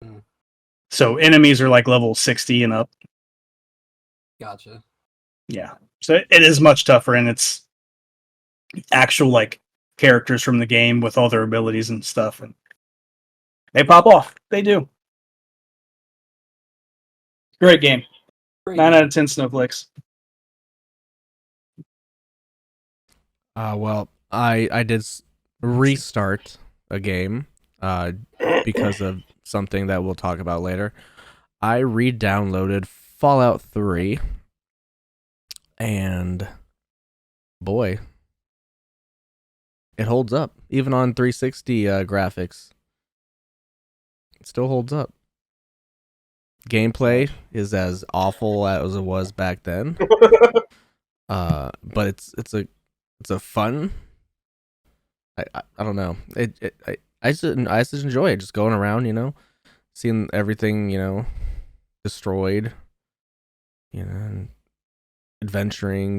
Mm. So enemies are like level 60 and up. Gotcha. Yeah, so it is much tougher, and it's actual like characters from the game with all their abilities and stuff, and they pop off. They do. Great game. Great 9 game. out of 10 snowflakes. Well, I did restart a game because of something that we'll talk about later. I re-downloaded Fallout 3, and boy, it holds up. Even on 360 graphics, it still holds up. Gameplay is as awful as it was back then, but it's a fun. I don't know. I just enjoy it, just going around, seeing everything, destroyed, and adventuring,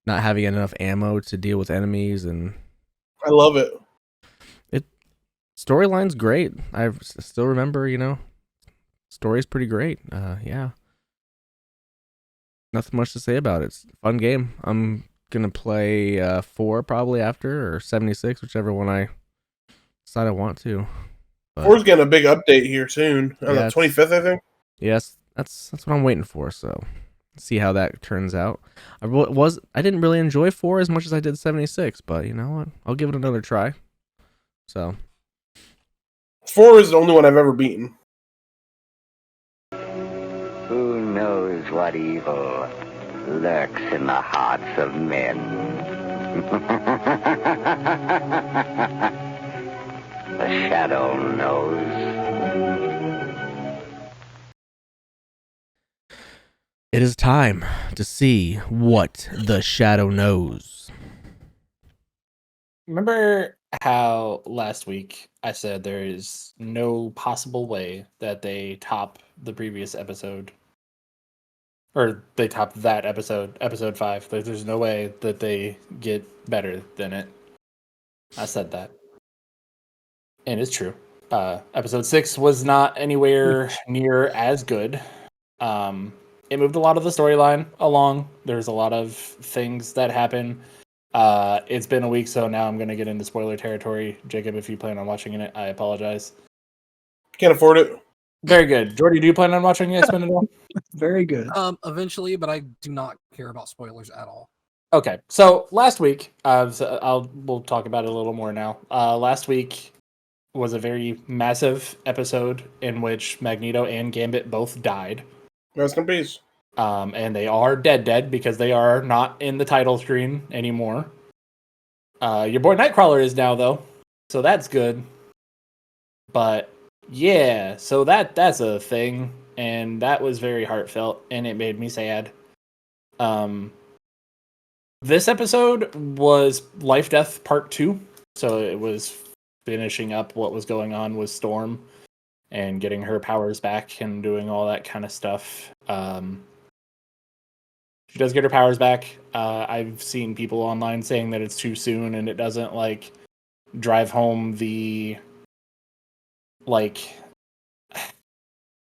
not having enough ammo to deal with enemies, and I love it. Storyline's great. I still remember, story's pretty great. Yeah. Nothing much to say about it. It's a fun game. I'm gonna play 4 probably after, or 76, whichever one I decide I want to. But 4's getting a big update here soon. On Yeah, the 25th, I think. yes, that's what I'm waiting for. So see how that turns out. I didn't really enjoy 4 as much as I did 76, but you know what? I'll give it another try. So 4 is the only one I've ever beaten. Who knows what evil lurks in the hearts of men? The shadow knows. it is time to see what the shadow knows. Remember how last week I said there is no possible way that they top the previous episode? Or they top that episode 5. There's no way that they get better than it. I said that. And it's true. Episode 6 was not anywhere near as good. It moved a lot of the storyline along. There's a lot of things that happen. It's been a week, so now I'm going to get into spoiler territory. Jacob, if you plan on watching it, I apologize. Can't afford it. Very good. Jordi, do you plan on watching X-Men at all? Very good. Eventually, but I do not care about spoilers at all. Okay, so last week, we'll talk about it a little more now. Last week was a very massive episode in which Magneto and Gambit both died. Rest in peace. And they are dead because they are not in the title screen anymore. Your boy Nightcrawler is now, though, so that's good. But yeah, so that's a thing, and that was very heartfelt, and it made me sad. This episode was Life Death Part 2, so it was finishing up what was going on with Storm and getting her powers back and doing all that kind of stuff. She does get her powers back. I've seen people online saying that it's too soon and it doesn't drive home the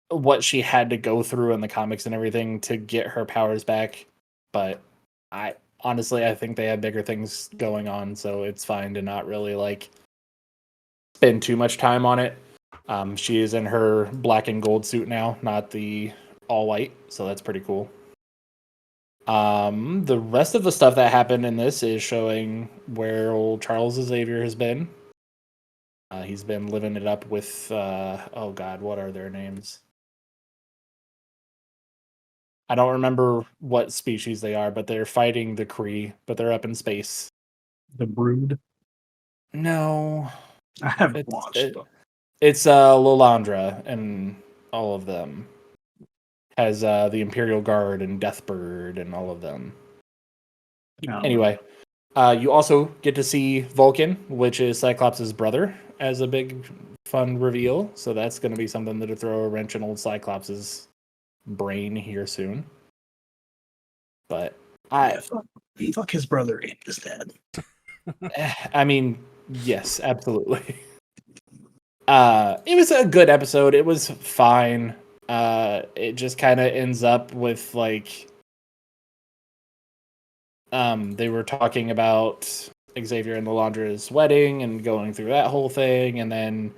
what she had to go through in the comics and everything to get her powers back. But I think they have bigger things going on, so it's fine to not really spend too much time on it. She is in her black and gold suit now, not the all white, so that's pretty cool. The rest of the stuff that happened in this is showing where old Charles Xavier has been. He's been living it up with, oh god, what are their names? I don't remember what species they are, but they're fighting the Kree, but they're up in space. The Brood. No. I haven't watched. It's Lilandra and all of them. Has the Imperial Guard and Deathbird and all of them. No. Anyway, you also get to see Vulcan, which is Cyclops' brother, as a big fun reveal. So that's going to be something to throw a wrench in old Cyclops' brain here soon. But fuck his brother and his dad. I mean, yes, absolutely. It was a good episode. It was fine. It just kind of ends up with like they were talking about Xavier and Lilandra's wedding and going through that whole thing, and then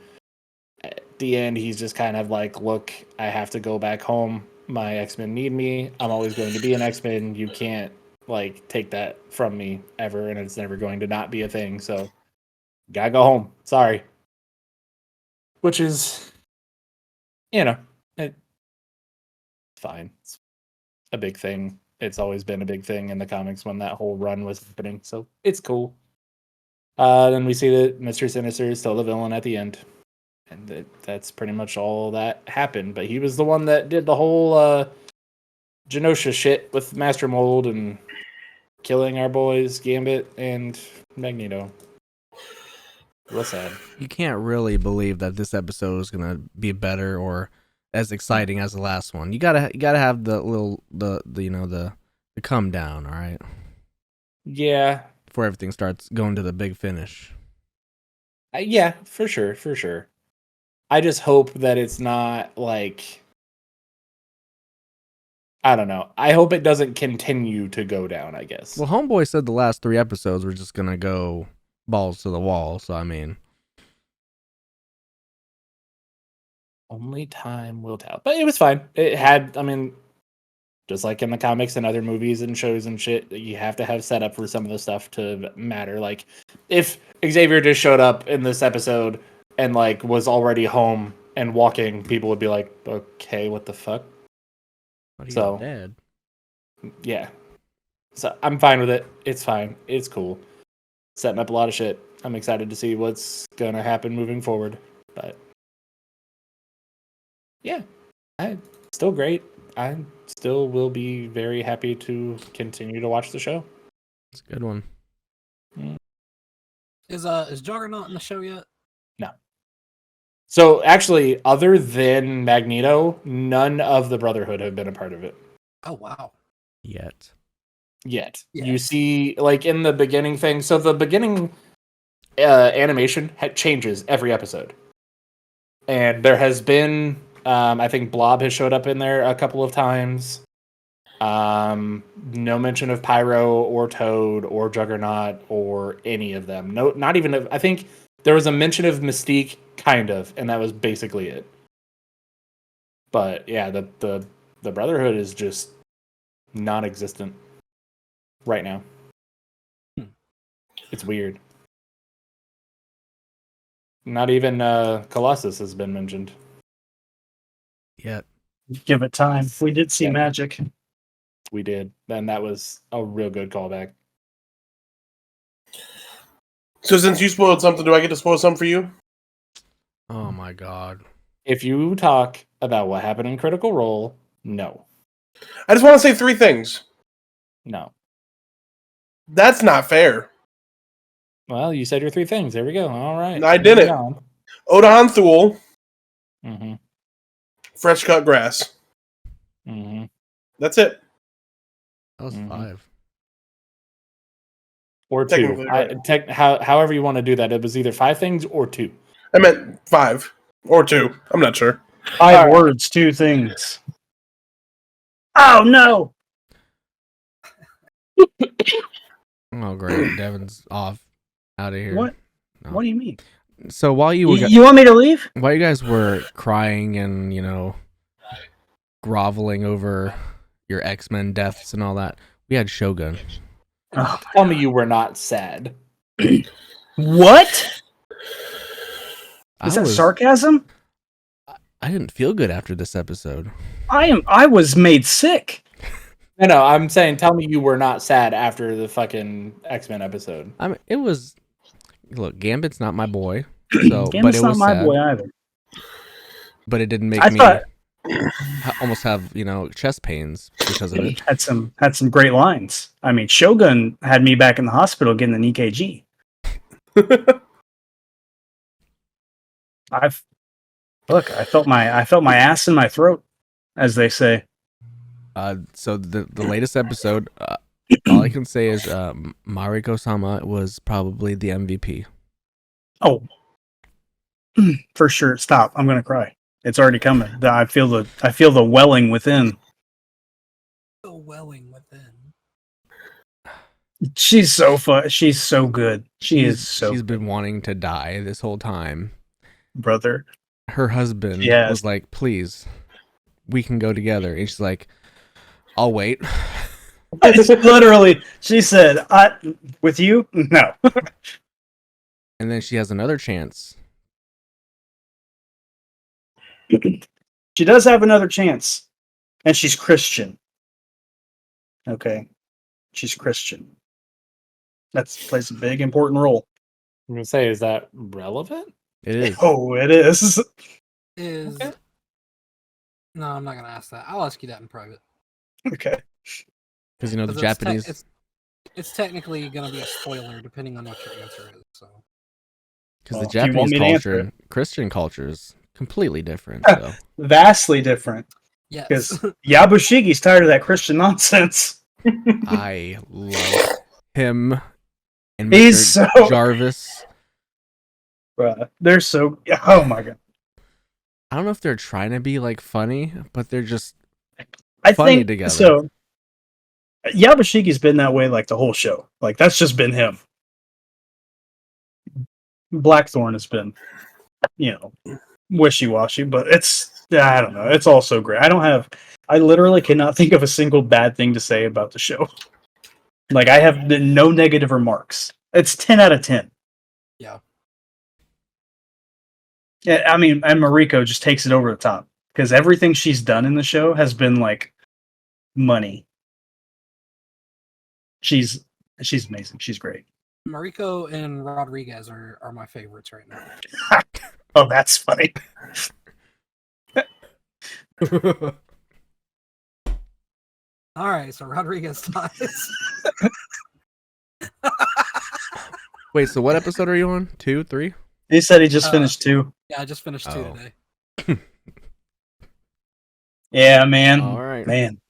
at the end he's just kind of like, look, I have to go back home. My X-Men need me. I'm always going to be an X-Men. You can't like take that from me ever, and it's never going to not be a thing. So gotta go home. Sorry. Which is, it's fine. It's a big thing. It's always been a big thing in the comics when that whole run was happening. So it's cool. Then we see that Mr. Sinister is still the villain at the end. And that's pretty much all that happened. But he was the one that did the whole Genosha shit with Master Mold and killing our boys, Gambit and Magneto. Real sad. You can't really believe that this episode is gonna be better or as exciting as the last one. You gotta have the come down, all right? Yeah. Before everything starts going to the big finish. Yeah, for sure. I just hope that it's not like, I don't know. I hope it doesn't continue to go down, I guess. Well, Homeboy said the last 3 episodes were just gonna go balls to the wall, so I mean, only time will tell. But it was fine. It had, I mean, just like in the comics and other movies and shows and shit, you have to have setup for some of the stuff to matter. Like, if Xavier just showed up in this episode and like was already home and walking, people would be like, okay, what the fuck? So dead. Yeah. So I'm fine with it. It's fine. It's cool. Setting up a lot of shit. I'm excited to see what's gonna happen moving forward. But yeah, still great. I still will be very happy to continue to watch the show. It's a good one. Is Juggernaut in the show yet? No. So actually, other than Magneto, none of the Brotherhood have been a part of it. Oh wow. Yet. Yeah. You see, like in the beginning thing. So the beginning animation changes every episode, and there has been, I think Blob has showed up in there a couple of times. No mention of Pyro or Toad or Juggernaut or any of them. No, not even. I think there was a mention of Mystique, kind of, and that was basically it. But yeah, the Brotherhood is just non-existent right now. It's weird. Not even Colossus has been mentioned yet. Give it time. We did see Magic. We did. Then that was a real good callback. So since you spoiled something, do I get to spoil something for you? Oh my god. If you talk about what happened in Critical Role, no. I just want to say 3 things. No. That's not fair. Well, you said your 3 things. There we go. All right. I did it. Odahan Thule. Mm-hmm. Fresh cut grass. Mm-hmm. That's it. That was 5. Or 2. Right. However you want to do that. It was either 5 things or 2. I meant 5 or 2. I'm not sure. 5 words, 2 things. Oh no! Oh great, Devin's off, out of here. What? No. What do you mean? So while you want me to leave? While you guys were crying and groveling over your X-Men deaths and all that, We had Shogun. Oh, Tell me you were not sad. what? Is that was sarcasm? I didn't feel good after this episode. I was made sick. No, I'm saying tell me you were not sad after the fucking X-Men episode. I mean, it was. Look, Gambit's not my boy, so but Gambit's it not was my sad. boy either. But it didn't make I me thought almost have chest pains because of it. had some great lines. I mean, Shogun had me back in the hospital getting an EKG. I felt my ass in my throat, as they say. So the latest episode, all I can say is Mariko-sama was probably the MVP. Oh, for sure. Stop! I'm gonna cry. It's already coming. I feel the welling within. The welling within. She's so fun. She's so good. She's been wanting to die this whole time. Brother. Her husband was like, "Please, we can go together," and she's like, "I'll wait." It's literally, she said, with you? No. And then she has another chance. She does have another chance. And she's Christian. Okay. She's Christian. That plays a big, important role. I'm gonna say, is that relevant? It is. Oh, it is. Okay. No, I'm not gonna ask that. I'll ask you that in private. Okay. Because the Japanese. It's technically gonna be a spoiler depending on what your answer is. So. Because the Japanese culture and Christian culture is completely different. So. Vastly different. Yes. Because Yabushigi's tired of that Christian nonsense. I love him and He's Mr. so Jarvis. Bruh, they're so. Oh my god. I don't know if they're trying to be like funny, but they're just I funny think together. so. Yabushigi's been that way like the whole show. Like that's just been him. Blackthorn has been, wishy-washy, but I don't know. It's all so great. I literally cannot think of a single bad thing to say about the show. Like I have no negative remarks. It's 10 out of 10. Yeah. Yeah, I mean, and Mariko just takes it over the top because everything she's done in the show has been like money. She's amazing. She's great. Mariko and Rodriguez are my favorites right now. Oh, that's funny. All right, so Rodriguez dies. Wait, so what episode are you on? 2, 3? He said he just finished 2. Yeah, I just finished 2 today. Yeah, man. All right, man.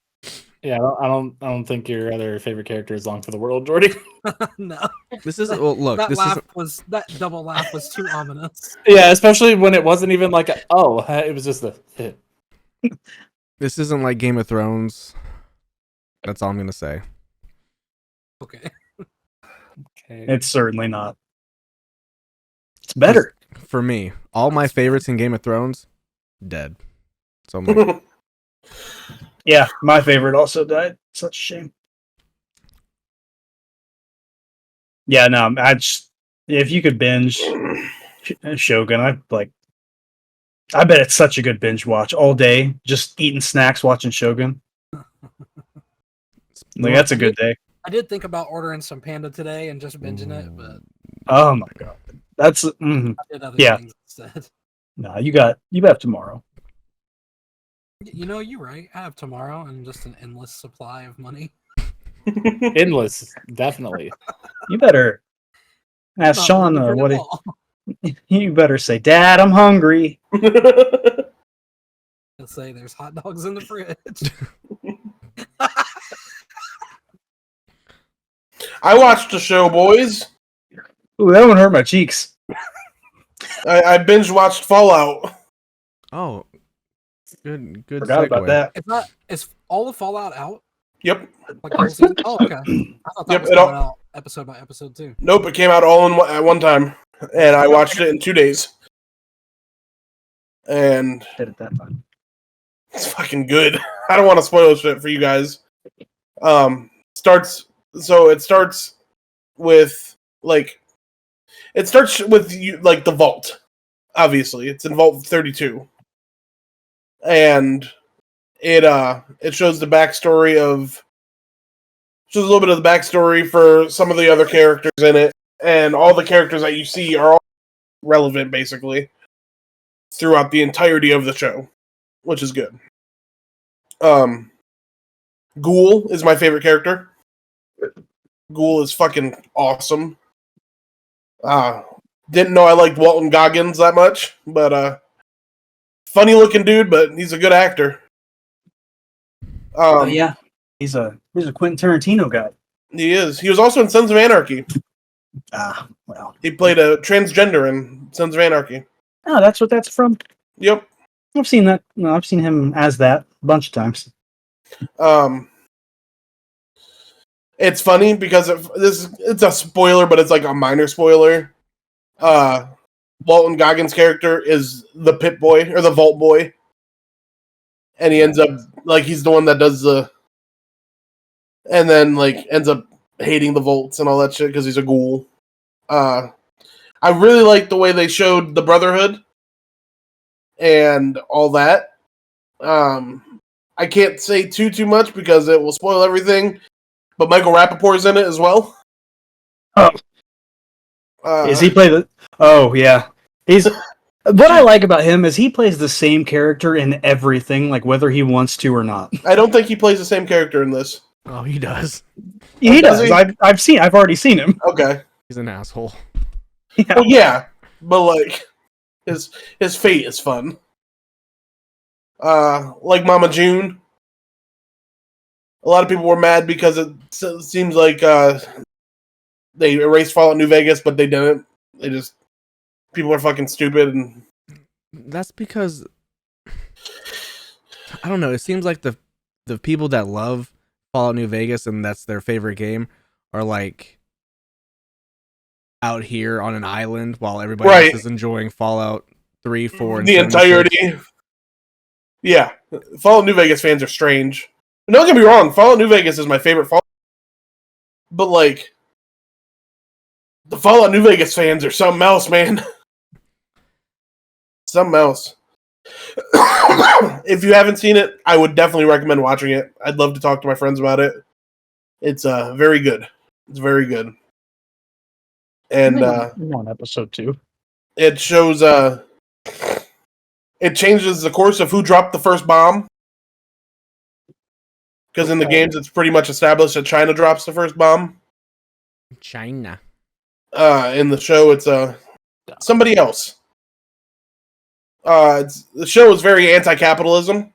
Yeah, I don't think your other favorite character is Long for the World, Jordi. No. This is look. That double laugh was too ominous. Yeah, especially when it wasn't even like it was just a hit. This isn't like Game of Thrones. That's all I'm gonna say. Okay. It's certainly not. It's better for me. All my favorites in Game of Thrones dead. So I'm like, yeah, my favorite also died. Such a shame. Yeah, no, if you could binge Shogun, I bet it's such a good binge watch all day, just eating snacks, watching Shogun. Like that's a good day. I did think about ordering some Panda today and just binging it, but oh my god, that's I did other things instead. No, you have tomorrow. You're right. I have tomorrow and just an endless supply of money. Endless, definitely. You better ask Sean you better say, Dad, I'm hungry. He'll say there's hot dogs in the fridge. I watched the show, boys. Ooh, that one hurt my cheeks. I binge watched Fallout. oh, good. Forgot about that. Is all the Fallout out? Yep. Like the whole season? Oh, okay. I thought that was coming out episode by episode too. Nope, it came out all at one time, and I watched it in 2 days. And did it that time. It's fucking good. I don't want to spoil shit for you guys. starts. So it starts with like like the vault. Obviously, it's in Vault 32, and it shows the backstory of shows a little bit of the backstory for some of the other characters in it, and all the characters that you see are all relevant basically throughout the entirety of the show, which is good. Ghoul is my favorite character. Ghoul is fucking awesome. Didn't know I liked Walton Goggins that much, but funny looking dude, but he's a good actor. Yeah, he's a Quentin Tarantino guy. He is. He was also in Sons of Anarchy. Well, He played a transgender in Sons of Anarchy. oh, that's what that's from. Yep. I've seen that. No, I've seen him as that a bunch of times. It's funny because it's a spoiler, but it's like a minor spoiler. Walton Goggins' character is the Pit Boy or the Vault Boy, and he ends up like he's the one that does and then like ends up hating the Vaults and all that shit because he's a ghoul. I really like the way they showed the Brotherhood and all that. I can't say too much because it will spoil everything. But Michael Rappaport's in it as well. Oh, is he play the? Oh yeah, he's. What I like about him is he plays the same character in everything, like whether he wants to or not. I don't think he plays the same character in this. Oh, he does. He does does. he? I've already seen him. Okay. He's an asshole. Yeah. Well, yeah, but like his fate is fun. Like Mama June. A lot of people were mad because it seems like they erased Fallout New Vegas, but they didn't. People are fucking stupid, and That's because I don't know. It seems like the people that love Fallout New Vegas and that's their favorite game are like out here on an island while everybody else is enjoying Fallout 3, 4, and the 76. entirety. Yeah, Fallout New Vegas fans are strange. Don't get me wrong, Fallout New Vegas is my favorite Fallout, but like the Fallout New Vegas fans are something else, man. Something else. If you haven't seen it, I would definitely recommend watching it. I'd love to talk to my friends about it. It's very good. It's very good. And I'm on episode 2. it shows it changes the course of who dropped the first bomb. Because in the games, it's pretty much established that China drops the first bomb. China. In the show, it's somebody else. The show is very anti-capitalism.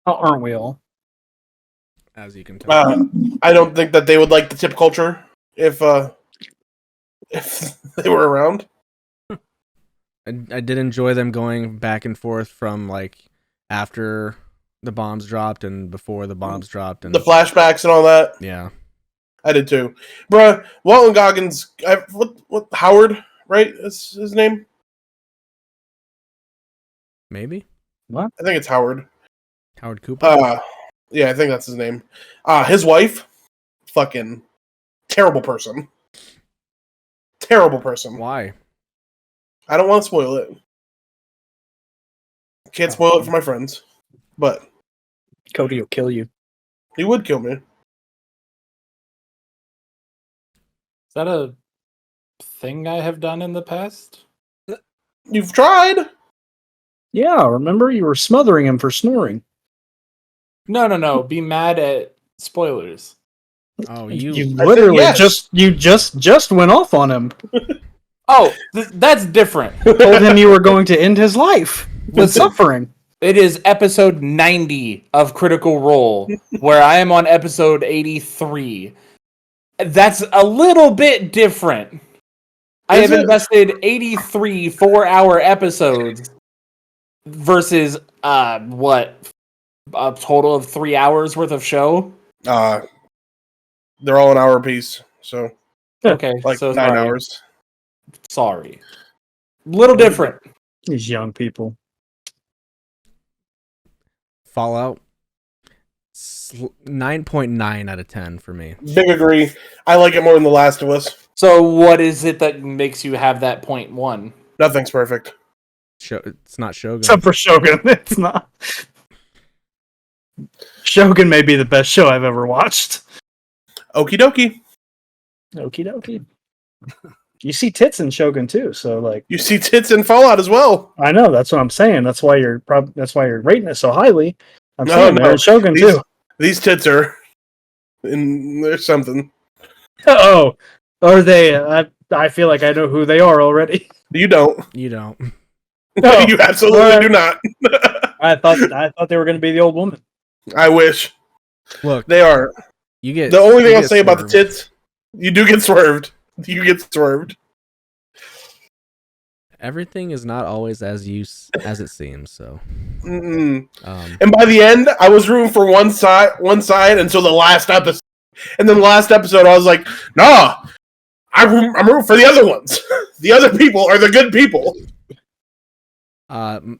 Oh, aren't we all? As you can tell. I don't think that they would like the tip culture if they were around. I did enjoy them going back and forth from like after the bombs dropped and before the bombs dropped, and The flashbacks and all that. yeah, I did too. Bruh, Walton Goggins, what Howard, right? Is his name? maybe I think it's Howard. Howard Cooper. Yeah, I think that's his name. His wife, fucking terrible person. Terrible person. Why? I don't want to spoil it. Can't spoil it for my friends, but Cody will kill you. he would kill me. Is that a thing I have done in the past? You've tried. Yeah, remember you were smothering him for snoring. No. Be mad at spoilers. Oh, You you literally yes. just went off on him. Oh, that's different. Told him you were going to end his life with Listen. suffering. It is episode 90 of Critical Role, where I am on episode 83. That's a little bit different. I have invested 83 4-hour episodes versus, a total of 3 hours worth of show? They're all an hour apiece, so Okay, like so 9 sorry. hours. Sorry. Little different. These young people. Fallout. 9.9 out of 10 for me. Big agree. I like it more than The Last of Us. So what is it that makes you have that 0.1? Nothing's perfect. It's not Shogun. Except for Shogun, it's not. Shogun may be the best show I've ever watched. Okie dokie. Okie dokie. You see tits in Shogun too, so like You see tits in Fallout as well. I know that's what I'm saying. That's why you're rating it so highly. I'm No, saying no. they're in Shogun too. These tits are. And there's something. Oh, are they? I feel like I know who they are already. You don't. You don't. No, You absolutely do not. I thought they were going to be the old woman. I wish. Look, They are. you get The only thing you I'll get say about the swerved. tits, you do get swerved. You get swerved. Everything is not always as it seems. So, Mm-mm. um, And by the end, I was rooting for one side until the last episode. And then the last episode, I was like, nah, I'm rooting for the other ones. The other people are the good people.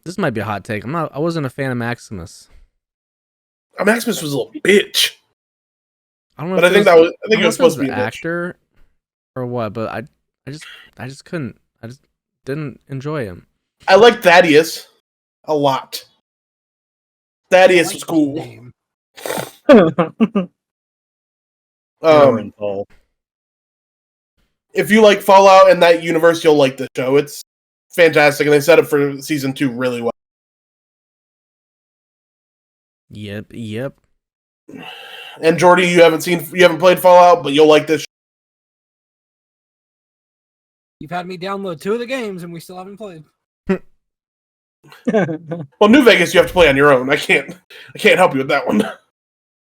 this might be a hot take. I wasn't a fan of Maximus. Maximus was a little bitch. I don't know. But if I think it was, I think it was supposed to be the a bitch. actor or what, but I just couldn't. I just didn't enjoy him. I liked Thaddeus a lot. Thaddeus I was like cool. his name. If you like Fallout and that universe, you'll like the show. It's fantastic, and they set it for season 2 really well. Yep. And Jordi, you haven't played Fallout, but you'll like this. You've had me download 2 of the games, and we still haven't played. Well, New Vegas, you have to play on your own. I can't help you with that one.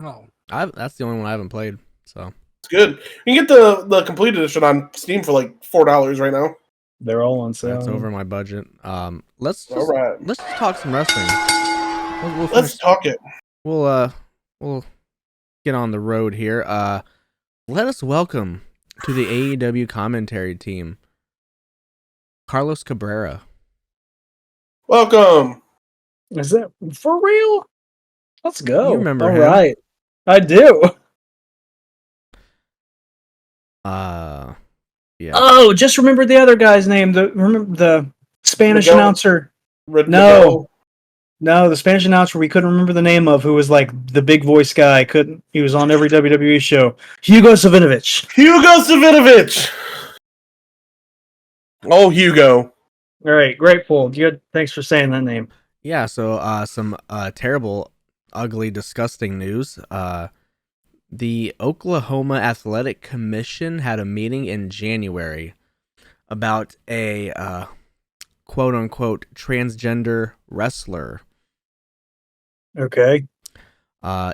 Oh, That's the only one I haven't played. So It's good. You can get the complete edition on Steam for like $4 right now. They're all on sale. that's over my budget. Let's All right, let's just talk some wrestling. We'll let's talk it. We'll get on the road here. Let us welcome to the AEW commentary team, Carlos Cabrera. Welcome. Is that for real? Let's go. You remember All him. right. I do. Yeah. Oh, just remember the other guy's name. Remember the Spanish Miguel? announcer. No. No, the Spanish announcer we couldn't remember the name of, who was like the big voice guy. He was on every WWE show. Hugo Savinovich. Hugo Savinovich. Oh, Hugo. All right, grateful. Good. Thanks for saying that name. Yeah, so some terrible, ugly, disgusting news. The Oklahoma Athletic Commission had a meeting in January about a quote-unquote transgender wrestler. Okay.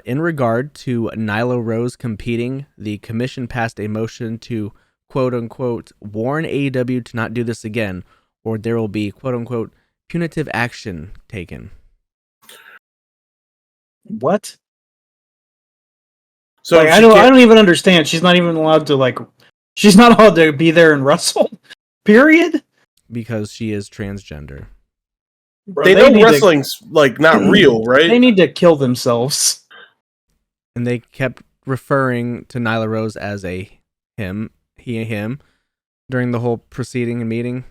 In regard to Nyla Rose competing, the commission passed a motion to quote-unquote warn AEW to not do this again, or there will be quote-unquote punitive action taken. What? So Like, I don't even understand. She's not even allowed to she's not allowed to be there and wrestle. Period. Because she is transgender. Bro, They know need to- wrestling's like not real, right? They need to kill themselves. And they kept referring to Nyla Rose as a him, him, during the whole proceeding and meeting.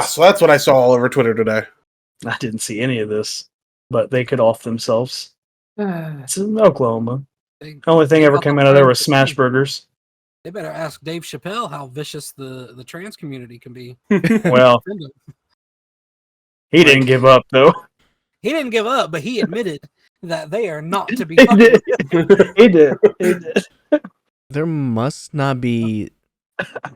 So that's what I saw all over Twitter today. I didn't see any of this, but they could off themselves. It's in Oklahoma. The only thing ever came out of there was smash burgers. They better ask Dave Chappelle how vicious the trans community can be. Well, he didn't give up though. He didn't give up, but he admitted that they are not to be. He fucked did. with. He did. There must not be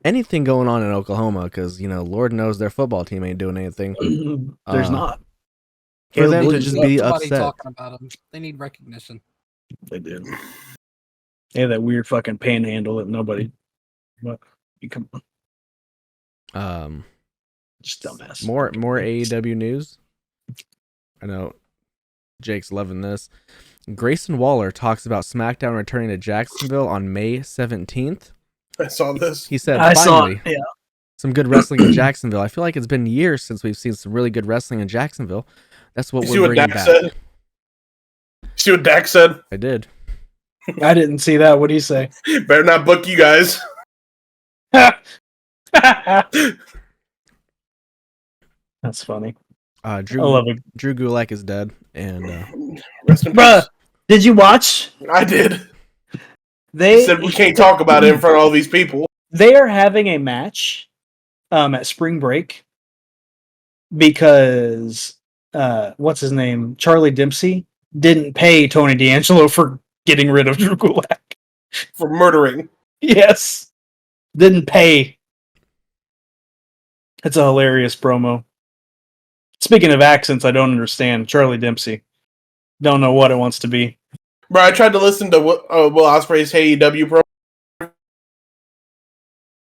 anything going on in Oklahoma because, Lord knows their football team ain't doing anything. There's not. For them to Caleb just Williams, be Somebody upset. talking about them. They need recognition. They do. They have that weird fucking panhandle that nobody. But you come on, just dumbass. More AEW news. I know Jake's loving this. Grayson Waller talks about SmackDown returning to Jacksonville on May 17th. I saw this. He said, I saw finally, it. Yeah. some good wrestling in Jacksonville. I feel like it's been years since we've seen some really good wrestling in Jacksonville. That's what You see we're what bringing Dak back. said? See what Dak said? I did. I didn't see that. What do you say? Better not book you guys. That's funny. Drew, I love it. Drew Gulak is dead, and Rest in Bruh, peace. did you watch? I did. They He said we can't talk about it in front of all these people. They are having a match at spring break because what's his name? Charlie Dempsey didn't pay Tony D'Angelo for getting rid of Drew Gulak. For murdering. Yes. Didn't pay. It's a hilarious promo. Speaking of accents, I don't understand. Charlie Dempsey. Don't know what it wants to be. Bro, I tried to listen to Will Ospreay's AEW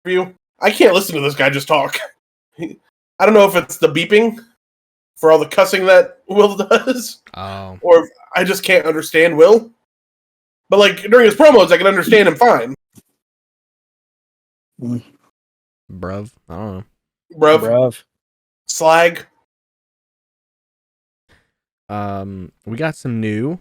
review. I can't listen to this guy just talk. I don't know if it's the beeping for all the cussing that Will does, or if I just can't understand Will. But like during his promos, I can understand him fine. bruv, I don't know. Bruv. Slag. We got some new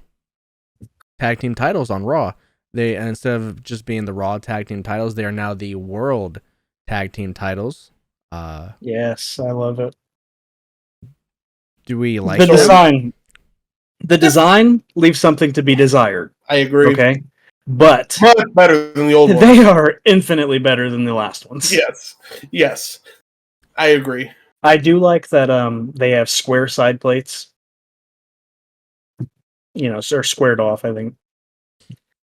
tag team titles on Raw. They, instead of just being the Raw tag team titles, they are now the World tag team titles. Yes, I love it. Do we like the them? design? The design leaves something to be desired. I agree. Okay, but Much better than the old ones. they are infinitely better than the last ones. Yes, I agree. I do like that. They have square side plates. You know, they're squared off. I think.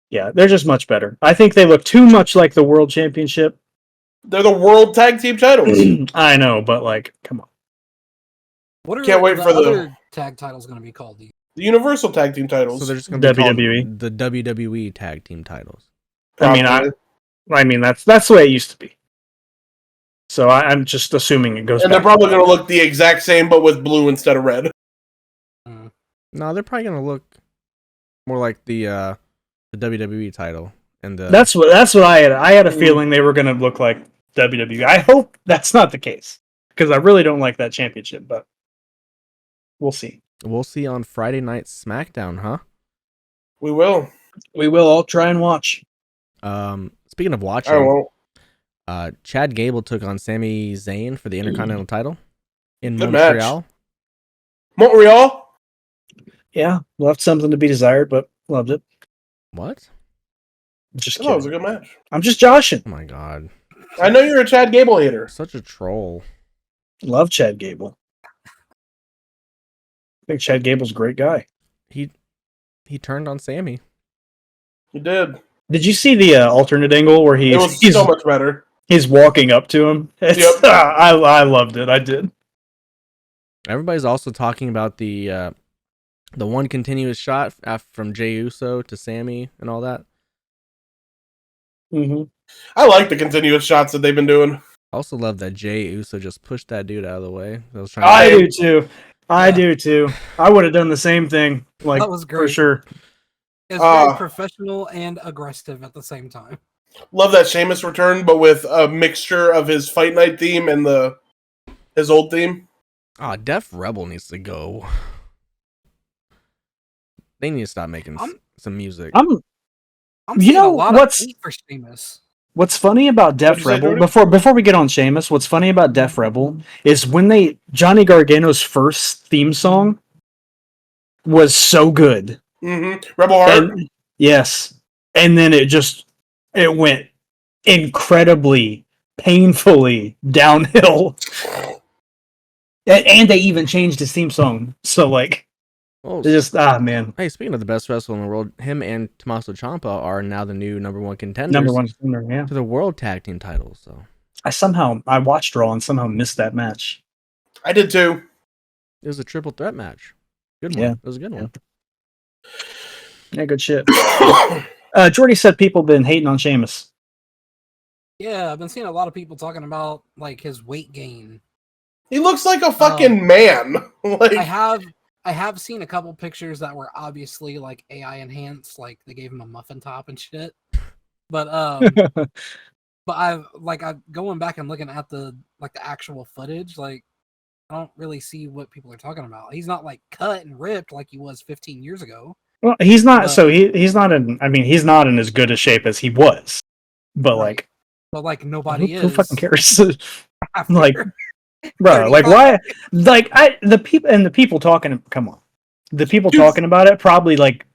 Yeah, they're just much better. I think they look too much like the World Championship. They're the World Tag Team titles. I know, but like, come on. What are Can't wait the for the- other tag titles going to be called? The Universal Tag Team titles. So they're just going to be WWE. called the WWE tag team titles. Probably. I mean that's the way it used to be. So I'm just assuming it goes. And back they're probably going to look the exact same, but with blue instead of red. No, they're probably going to look more like the WWE title. And the That's what I had. I had a feeling they were going to look like WWE. I hope that's not the case because I really don't like that championship, but we'll see. We'll see on Friday night SmackDown, huh? We will. We will all try and watch. Speaking of I watching, won't. Chad Gable took on Sami Zayn for the Intercontinental title in Good Montreal. Montreal? Yeah, left something to be desired, but loved it. What? Just That kidding. was a good match. I'm just joshing. Oh my god. I know you're a Chad Gable hater. Such a troll. Love Chad Gable. I think Chad Gable's a great guy. He turned on Sammy. You did. Did you see the alternate angle where It was he's so much better. he's walking up to him? Yep. I loved it. I did. Everybody's also talking about the one continuous shot from Jey Uso to Sammy and all that. Mm-hmm. I like the continuous shots that they've been doing. I also love that Jey Uso just pushed that dude out of the way. I do too. I do too. I would have done the same thing. Like That was for great. sure. It's very professional and aggressive at the same time. Love that Sheamus return, but with a mixture of his Fight Night theme and his old theme. Def Rebel needs to go. They need to stop making some music. I'm You seeing know a lot what's- of hate for Sheamus. What's funny about Def What'd you say, Rebel Jordi? before we get on Sheamus, what's funny about Def Rebel is when Johnny Gargano's first theme song was so good. Mm-hmm. Rebel Heart. And, yes. And then it went incredibly, painfully downhill. And they even changed his theme song. So like, Oh, just man, hey, speaking of the best wrestler in the world, him and Tommaso Ciampa are now the new number one contenders number one contender, yeah. to the world tag team titles. So I watched Raw and somehow missed that match. I did too. it was a triple threat match. Good one. Yeah. It was a good one. Yeah, good shit. Jordi said people been hating on Sheamus. Yeah, I've been seeing a lot of people talking about like his weight gain. He looks like a fucking man. Like I have seen a couple pictures that were obviously like AI enhanced, like they gave him a muffin top and shit. But I've going back and looking at the actual footage, like I don't really see what people are talking about. He's not like cut and ripped like he was 15 years ago. Well, he's not. So he's not in. I mean, he's not in as good a shape as he was. But Right. like, But like nobody who fucking cares? after Like, bro, like 35. why? Like the people talking. Come on, the people Dude. talking about it probably like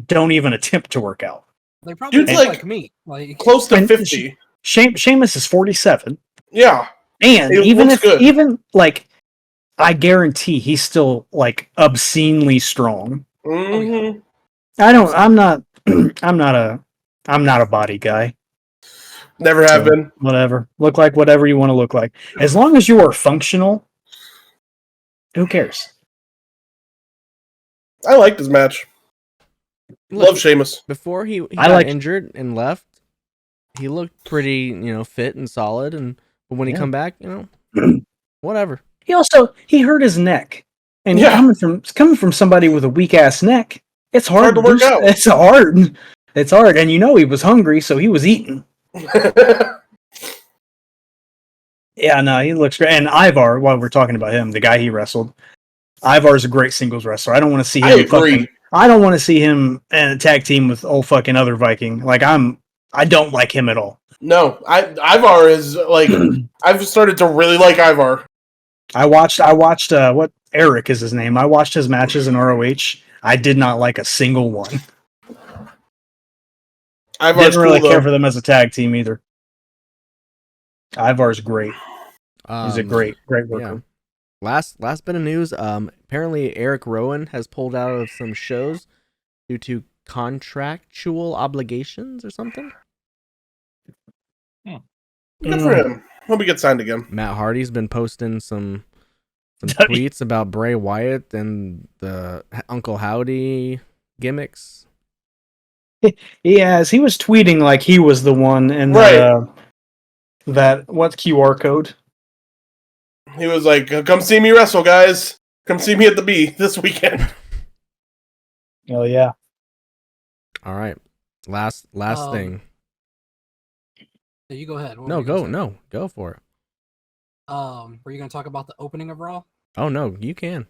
don't even attempt to work out. They probably Dude's look like like me. Like close to And 50. Sheamus is 47, Yeah. and It even looks if good. even like, I guarantee he's still like obscenely strong. Mm-hmm. I'm not. I'm not a body guy. Never have been. Whatever. Look like whatever you want to look like. As long as you are functional, who cares? I liked his match. Look, Love Sheamus. Before he I got like- injured and left, he looked pretty, fit and solid. And but when he Yeah. come back, whatever. He hurt his neck, and Yeah. coming from somebody with a weak ass neck, it's hard to work do- out. It's hard. It's hard, and he was hungry, so he was eating. Yeah, no, he looks great. And Ivar, while we're talking about him, the guy he wrestled, Ivar's a great singles wrestler. I don't want to see him. I agree. I don't want to see him in a tag team with old fucking other Viking. Like I don't like him at all. No, Ivar is like I've started to really like Ivar. I watched what Eric is his name. I watched his matches in ROH. I did not like a single one. Ivar's Didn't really cool, care though. for them as a tag team either. Ivar's great. He's a great worker. Yeah. Last bit of news. Apparently Eric Rowan has pulled out of some shows due to contractual obligations or something. Good for him. Hope he gets signed again. Matt Hardy's been posting some tweets about Bray Wyatt and the Uncle Howdy gimmicks. He was tweeting like he was the one and Right. that what QR code? He was like, "Come see me wrestle, guys. Come see me at the B this weekend." Oh yeah. All right. Last thing. You go ahead. What No, were you gonna say? go for it. Were you going to talk about the opening of Raw? Oh no, you can.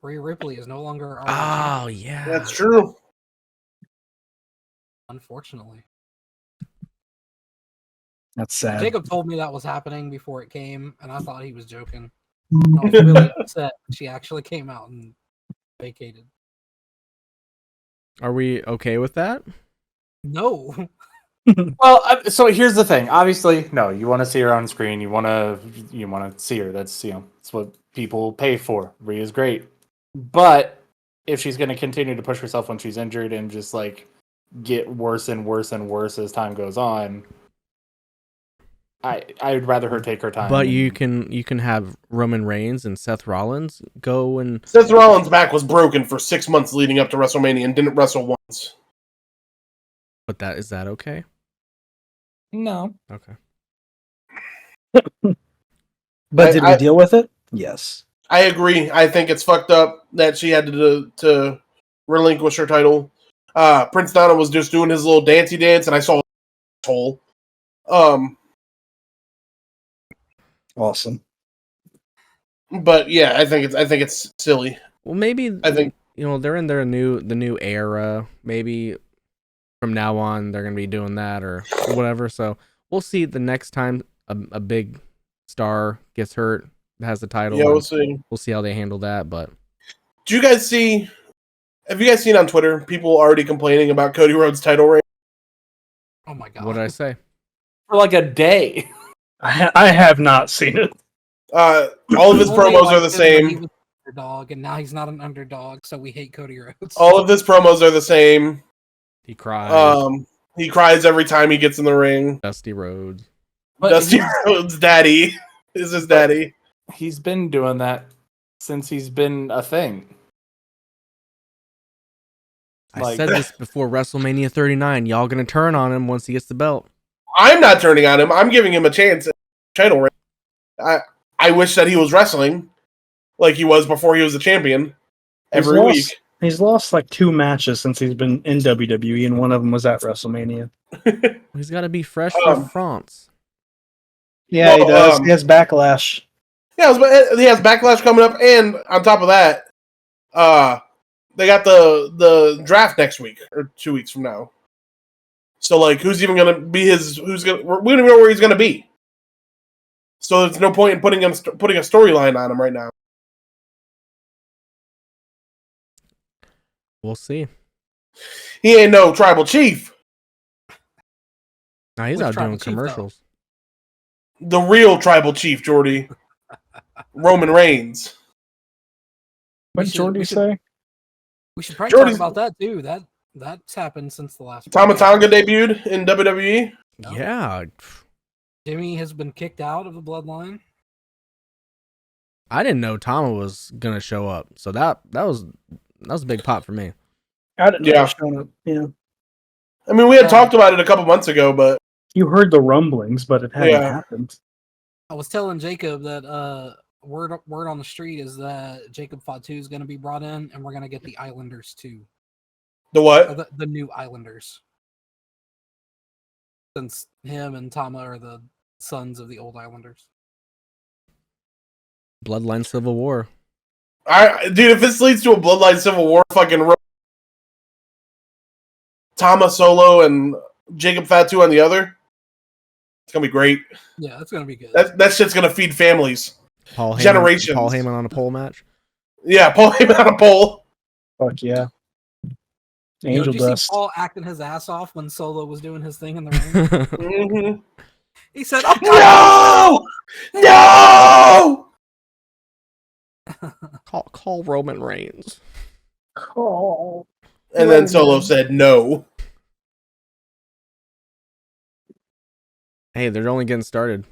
Rhea Ripley is no longer our Oh champion, yeah. That's true. unfortunately. That's sad. Jacob told me that was happening before it came, and I thought he was joking. I was really upset she actually came out and vacated. Are we okay with that? No. Well, so here's the thing. Obviously, no, you want to see her on screen. You want to see her. That's that's what people pay for. Rhea's great, but if she's going to continue to push herself when she's injured and just like get worse and worse and worse as time goes on, I'd rather her take her time. But you can have Roman Reigns and Seth Rollins go and Seth Rollins' back was broken for 6 months leading up to WrestleMania and didn't wrestle once. but is that okay? No. Okay. But did we deal with it? Yes. I agree. I think it's fucked up that she had to relinquish her title. Prince Nana was just doing his little dancey dance, and I saw a hole. Awesome. But yeah, I think it's silly. Well, maybe I think they're in the new era. Maybe from now on they're gonna be doing that or whatever. So we'll see the next time a big star gets hurt, has the title. Yeah, we'll see. We'll see how they handle that. But Do you guys see? Have you guys seen on Twitter people already complaining about Cody Rhodes' title reign? Oh my god. what did I say? For like a day. I have not seen it. All of his Only promos like are the him when he same. was an underdog, and now he's not an underdog, so we hate Cody Rhodes. All of his promos are the same. He cried. He cries every time he gets in the ring. Dusty Rhodes. But Dusty Rhodes' daddy is his daddy. he's been doing that since he's been a thing. I said this before WrestleMania 39. Y'all gonna turn on him once he gets the belt. I'm not turning on him. I'm giving him a chance at title reign. I wish that he was wrestling like he was before he was the champion every week. He's lost like 2 matches since he's been in WWE, and one of them was at WrestleMania. He's got to be fresh for France. Yeah, Well, he does. He has Backlash. Yeah, he has Backlash coming up, and on top of that, the draft next week or 2 weeks from now. So like, who's even gonna be his? We don't even know where he's gonna be. So there's no point in putting a storyline on him right now. We'll see. He ain't no tribal chief. Nah, he's out doing commercials. The real tribal chief, Jordi. Roman Reigns. What did Jordi say? We should probably talk about that too. That's happened since the last. Tama Tonga debuted in WWE. Yeah. Jimmy has been kicked out of the bloodline. I didn't know Tama was gonna show up, so that was a big pop for me. I didn't know showing up. Yeah. I mean, we had talked about it a couple months ago, but you heard the rumblings, but it hadn't happened. I was telling Jacob that word on the street is that Jacob Fatu is going to be brought in, and we're going to get the Islanders too. The what? The new Islanders. Since him and Tama are the sons of the old Islanders. Bloodline Civil War. Dude, if this leads to a Bloodline Civil War, fucking Tama Solo and Jacob Fatu on the other, it's gonna be great. Yeah, that's gonna be good. That shit's gonna feed families. Generations. Paul Heyman on a pole match. Yeah, Paul Heyman on a pole. Fuck yeah. Angel did you see Paul acting his ass off when Solo was doing his thing in the ring? Mm-hmm. He said, "No! Call Roman Reigns." Call. And then Solo said no. Hey, they're only getting started.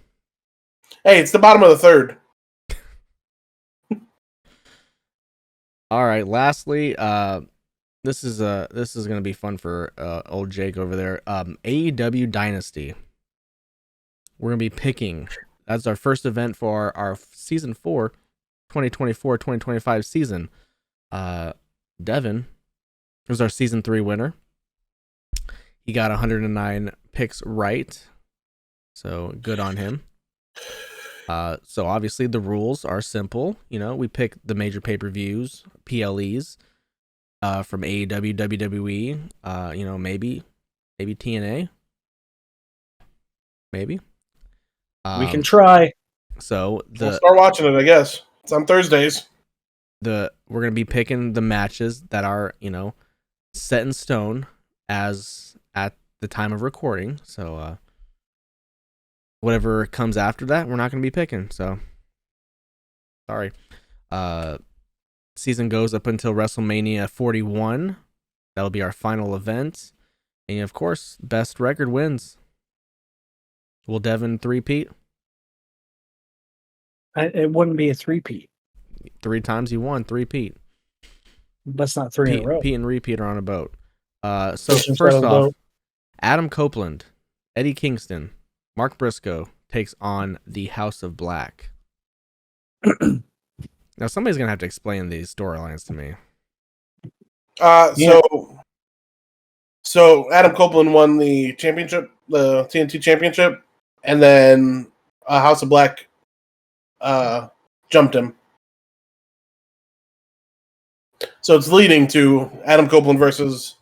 Hey, it's the bottom of the third. All right. Lastly, this is gonna be fun for old Jake over there. AEW Dynasty. We're gonna be picking. That's our first event for our season 4, 2024-2025 season. Devin was our season 3 winner. He got 109 picks right, so good on him. So obviously the rules are simple. You know, we pick the major pay-per-views, PLEs, from AEW, WWE. You know, maybe TNA, maybe. We can try. So we'll start watching it, I guess. It's on Thursdays. We're gonna be picking the matches that are, you know, set in stone as at the time of recording. So whatever comes after that, we're not gonna be picking. So sorry. Season goes up until WrestleMania 41. That'll be our final event. And of course, best record wins. Will Devin three-peat? It wouldn't be a three-peat. 3 times you won, three-peat. That's not 3 in a row. Pete and repeat are on a boat. So first off, Adam Copeland, Eddie Kingston, Mark Briscoe takes on the House of Black. Now somebody's gonna have to explain these storylines to me. So Adam Copeland won the championship, the TNT championship, and then House of Black jumped him. So it's leading to Adam Copeland versus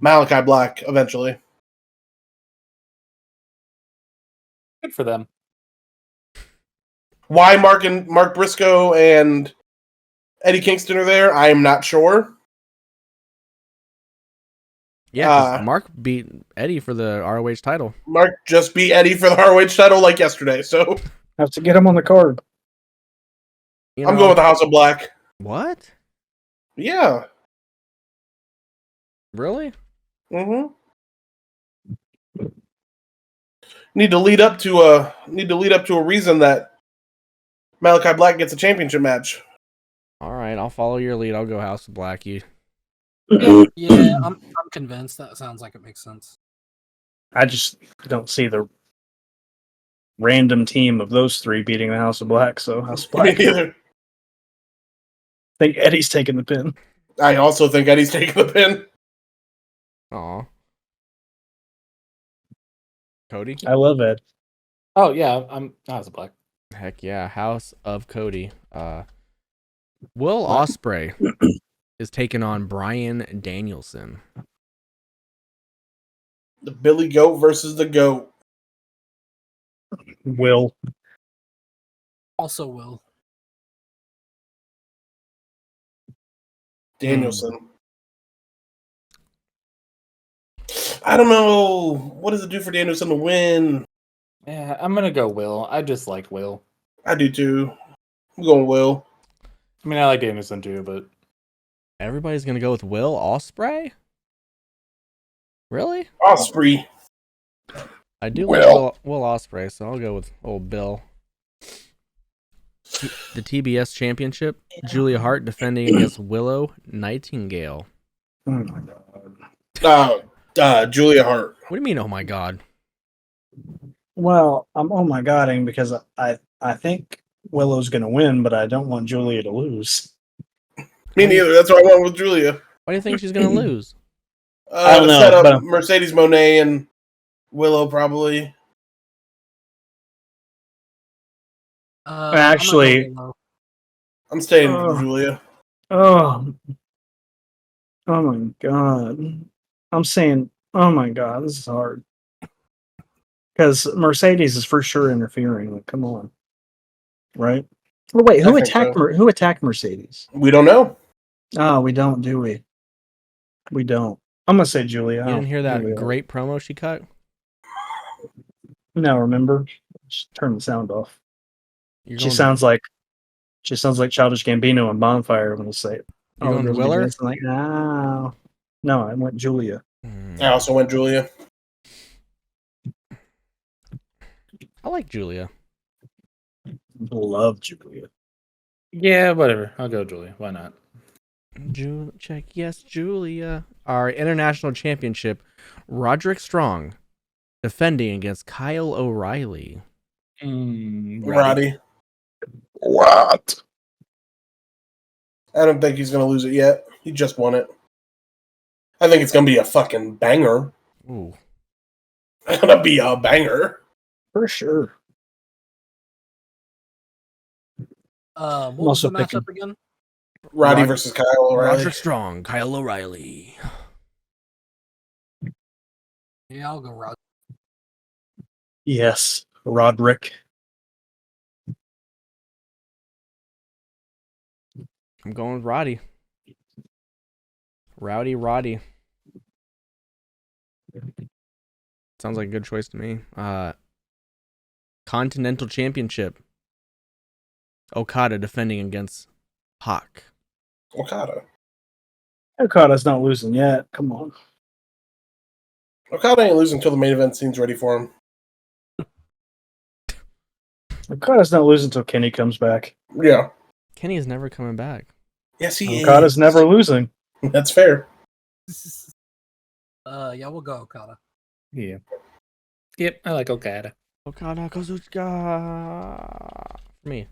Malachi Black eventually. Good for them. Why Mark Briscoe and Eddie Kingston are there, I am not sure. Yeah, Mark beat Eddie for the ROH title. Mark just beat Eddie for the ROH title like yesterday, so have to get him on the card. I'm going with the House of Black. What? Yeah. Really? Mm-hmm. Need to lead up to a reason that Malachi Black gets a championship match. All right, I'll follow your lead. I'll go House of Black. You. Yeah, I'm convinced. That sounds like it makes sense. I just don't see the random team of those 3 beating the House of Black. So House of Black. Me neither. I think Eddie's taking the pin. I also think Eddie's taking the pin. Aw. Cody? I love Ed. Oh yeah, I'm House of Black. Heck yeah, House of Cody. Will Ospreay is taking on Bryan Danielson. The Billy Goat versus the Goat. Will. Also will. Danielson. I don't know. What does it do for Danielson to win? Yeah, I'm gonna go Will. I just like Will. I do too. I'm going Will. I mean, I like Danielson too, but Everybody's gonna go with Will Ospreay. Really? Osprey. I do like Will Ospreay, so I'll go with old Bill. The TBS Championship. Julia Hart defending against Willow Nightingale. Oh my god. Julia Hart. What do you mean? Oh my god! Well, I'm oh my godding because I think Willow's going to win, but I don't want Julia to lose. Me neither. That's why I went with Julia. Why do you think she's gonna lose? I don't know, Set up but- Mercedes Moné and Willow probably. Actually, I'm staying with Julia. Oh my god! I'm saying, oh my god, this is hard because Mercedes is for sure interfering. Like, come on, right? Oh wait, who attacked? So. Who attacked Mercedes? We don't know. Oh, we don't, do we? We don't. I'm gonna say Julia. You didn't hear that great promo she cut? No, remember? Just turn the sound off. You're She going sounds like Childish Gambino and Bonfire when they say it. You going to Willer? Like, no, I went Julia. I also went Julia. I like Julia. Love Julia. yeah, whatever. I'll go Julia. Why not? Check yes, Julia. Our international championship. Roderick Strong defending against Kyle O'Reilly. Roddy. What? I don't think he's going to lose it yet. He just won it. I think it's going to be a fucking banger. Ooh. It's going to be a banger. For sure. What was the matchup again? Roddy versus Kyle O'Reilly. Roderick Strong, Kyle O'Reilly. Yeah, I'll go Rod. Yes, Roderick. I'm going with Roddy. Roddy. Sounds like a good choice to me. Continental Championship. Okada defending against Pac. Okada's not losing yet. Come on. Okada ain't losing until the main event scene's ready for him. Okada's not losing until Kenny comes back. Yeah. Kenny is never coming back. Yes, he is. Okada's never losing. That's fair. Yeah, we'll go Okada. Yeah. Yep, I like Okada. Okada Kazuchika. For me.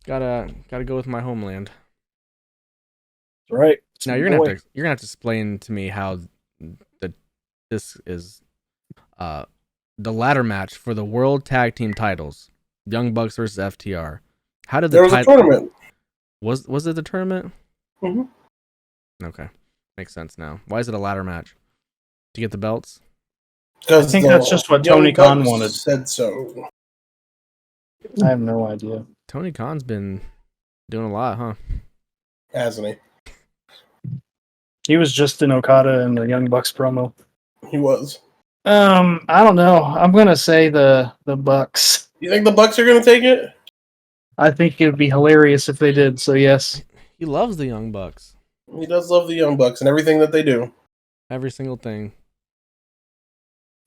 Gotta go with my homeland. Right. Now you're gonna have to explain to me how this is the ladder match for the World Tag Team titles. Young Bucks versus FTR. How did there was a tournament? Was it the tournament? Mm-hmm. Okay, makes sense now. Why is it a ladder match? To get the belts? I think that's just what Tony Khan wanted. Said so. I have no idea. Tony Khan's been doing a lot, huh? Hasn't he? He was just in Okada in the Young Bucks promo. He was. I don't know. I'm gonna say the Bucks. You think the Bucks are gonna take it? I think it would be hilarious if they did. So yes. He loves the Young Bucks. He does love the Young Bucks and everything that they do. Every single thing.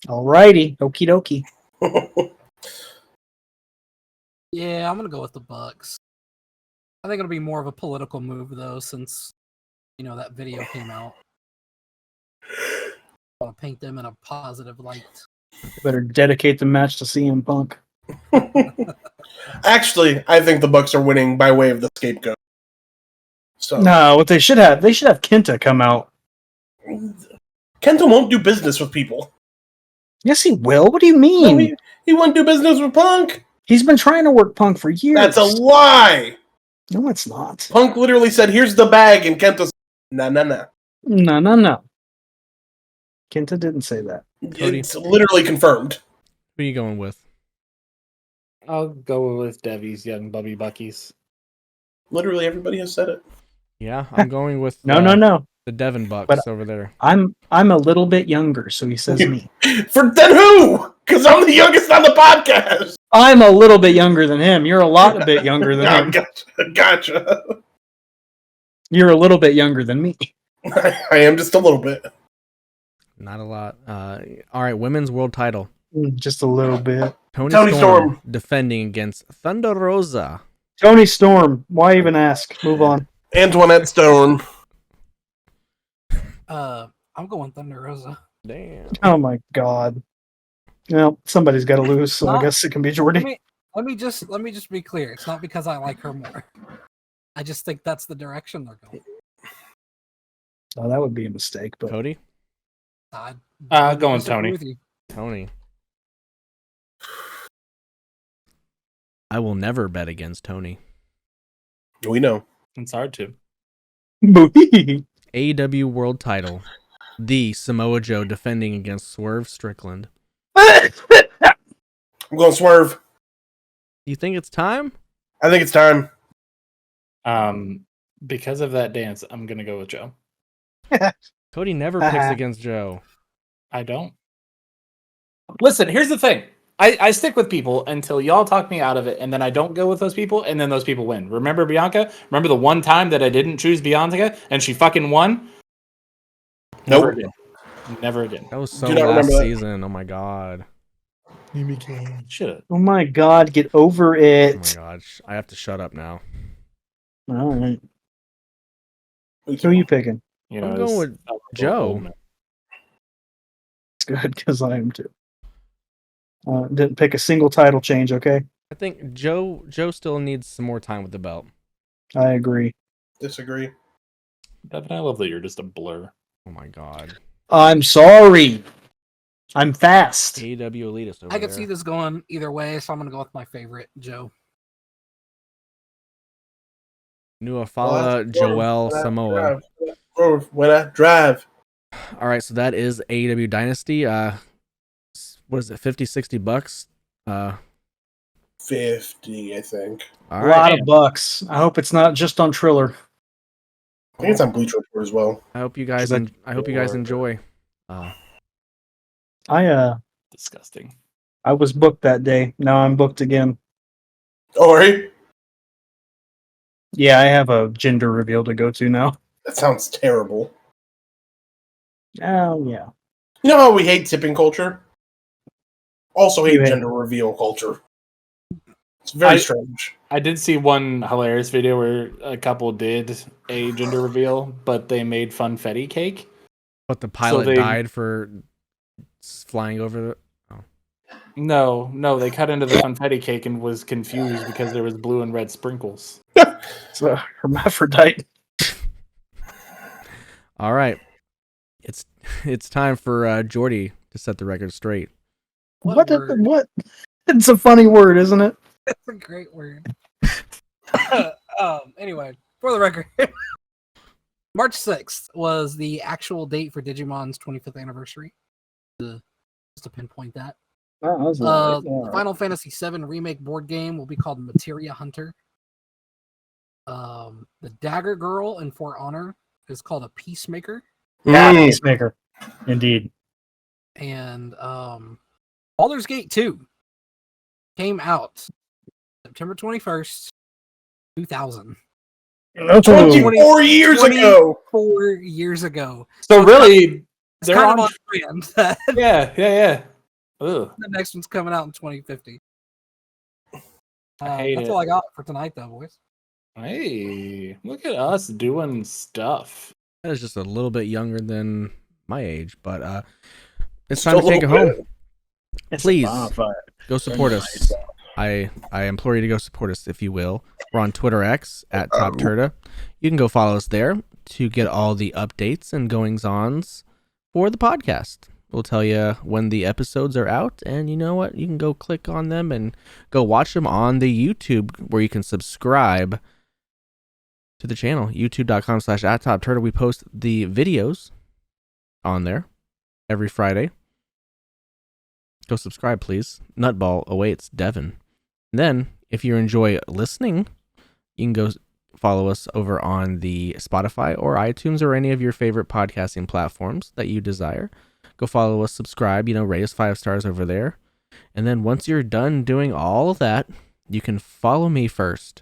Alrighty, okie dokie. Yeah, I'm gonna go with the Bucks. I think it'll be more of a political move though, since that video came out. I'll paint them in a positive light. Better dedicate the match to CM Punk. Actually, I think the Bucks are winning by way of the scapegoat. So No, what they should have Kenta come out. Kenta won't do business with people. Yes, he will. What do you mean? No, he won't do business with Punk. He's been trying to work Punk for years. That's a lie. No, it's not. Punk literally said, "Here's the bag," and Kenta No. No. Kenta didn't say that. Cody? It's literally confirmed. Who are you going with? I'll go with Devi's young Bubby Buckies. Literally everybody has said it. Yeah, I'm going with No. the Devin Bucks But over there. I'm a little bit younger, so he says me. For then who? Because I'm the youngest on the podcast. I'm a little bit younger than him. You're a bit younger than him. Gotcha. You're a little bit younger than me. I am just a little bit. Not a lot. All right, women's world title. Just a little bit. Toni Storm defending against Thunder Rosa. Toni Storm. Why even ask? Move on. Antoinette Storm. I'm going Thunder Rosa. Damn. Oh my god. Well, somebody's got to lose, so I guess it can be Jordi. Let me just be clear. It's not because I like her more. I just think that's the direction they're going. Oh, that would be a mistake. But Cody? Going Tony. Tony. I will never bet against Tony. We know. It's hard to. AEW World Title. The Samoa Joe defending against Swerve Strickland. I'm going Swerve. You think it's time? I think it's time. Because of that dance, I'm gonna go with Joe. Cody never picks against Joe. I don't. Listen, here's the thing. I stick with people until y'all talk me out of it, and then I don't go with those people, and then those people win. Remember Bianca? Remember the one time that I didn't choose Bianca, and she fucking won? Never again. Never again. That was so last season. Oh my god. Shut Oh my god, get over it. Oh my gosh. I have to shut up now. All right. Who are you picking? You know, I'm going with Joe. It's good, because I am too. Didn't pick a single title change, okay? I think Joe still needs some more time with the belt. I agree. Disagree. Devin, I love that you're just a blur. Oh my god. I'm sorry. I'm fast. AEW elitist over I could there. see this going either way, so I'm gonna go with my favorite, Joe. Nuafala Joel Samoa. When I drive. All right, so that is AEW Dynasty. What is it, $50-$60? 50, I think. All A right. lot of bucks. I hope it's not just on Triller. I think it's on Bleach Report as well. I hope you guys enjoy. Disgusting. I was booked that day. Now I'm booked again. Oh, right? Yeah, I have a gender reveal to go to now. That sounds terrible. Oh, yeah. You know how we hate tipping culture? Also hate You hate gender reveal culture. It's very strange. I did see one hilarious video where a couple did a gender reveal, but they made funfetti cake. But the pilot died for flying over the... No, they cut into the funfetti cake and was confused because there was blue and red sprinkles. It's a hermaphrodite. All right. It's time for Jordi to set the record straight. What? It's a funny word, isn't it? It's a great word. Anyway, for the record, March 6th was the actual date for Digimon's 25th anniversary. Just to pinpoint that. Oh, The Final Fantasy VII remake board game will be called Materia Hunter. The Dagger Girl in For Honor is called a Peacemaker. Yeah, Peacemaker. Indeed. And Baldur's Gate 2 came out September 21st, 2000. 24 years ago. 4 years ago. So really, it's they're kind on of on brand. Yeah. Ugh. The next one's coming out in 2050. hate That's it. all I got for tonight, though, boys. Hey, look at us doing stuff. That is just a little bit younger than my age, but it's Still time to take it a little home. It's Please a bonfire. go support us. I implore you to go support us if you will. We're on Twitter X at TopTerta. You can go follow us there to get all the updates and goings-ons for the podcast. We'll tell you when the episodes are out, and you know what? You can go click on them and go watch them on the YouTube where you can subscribe to the channel, youtube.com/@TopTurtle. We post the videos on there every Friday. Go subscribe, please. Nutball awaits Devin. And then, if you enjoy listening, you can go follow us over on the Spotify or iTunes or any of your favorite podcasting platforms that you desire. Go follow us, subscribe, rate us 5 stars over there. And then once you're done doing all of that, you can follow me first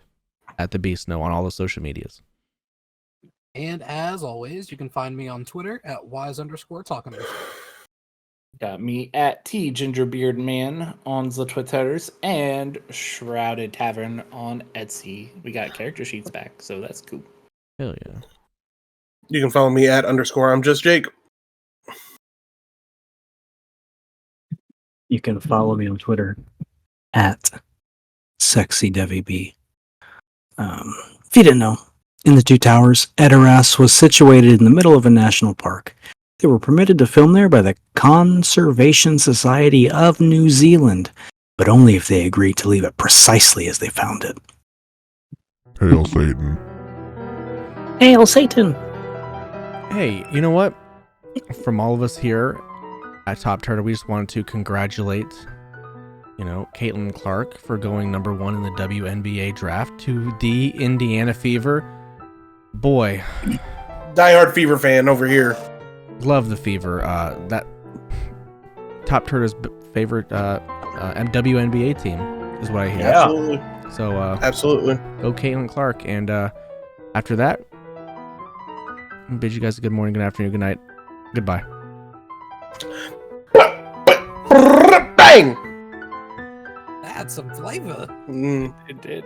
at the Beast Snow on all the social medias. And as always, you can find me on Twitter at wise_talking. Got me at TGingerbeardman on the Twitters and Shrouded Tavern on Etsy. We got character sheets back, so that's cool. Hell yeah. You can follow me at _ I'm just Jake. You can follow me on Twitter at SexyDevyB. If you didn't know, in the Two Towers, Edoras was situated in the middle of a national park. They were permitted to film there by the Conservation Society of New Zealand, but only if they agreed to leave it precisely as they found it. Hail Satan. Hail Satan! Hey, you know what? From all of us here at Top Turtle, we just wanted to congratulate, Caitlin Clark for going number 1 in the WNBA draft to the Indiana Fever. Boy. Diehard Fever fan over here. Love the Fever. That Top Turtle's favorite WNBA team is what I hear. Yeah. Absolutely. So, Absolutely. go Caitlin Clark. And after that, I bid you guys a good morning, good afternoon, good night. Goodbye. Bang! That had some flavor. Mm. It did.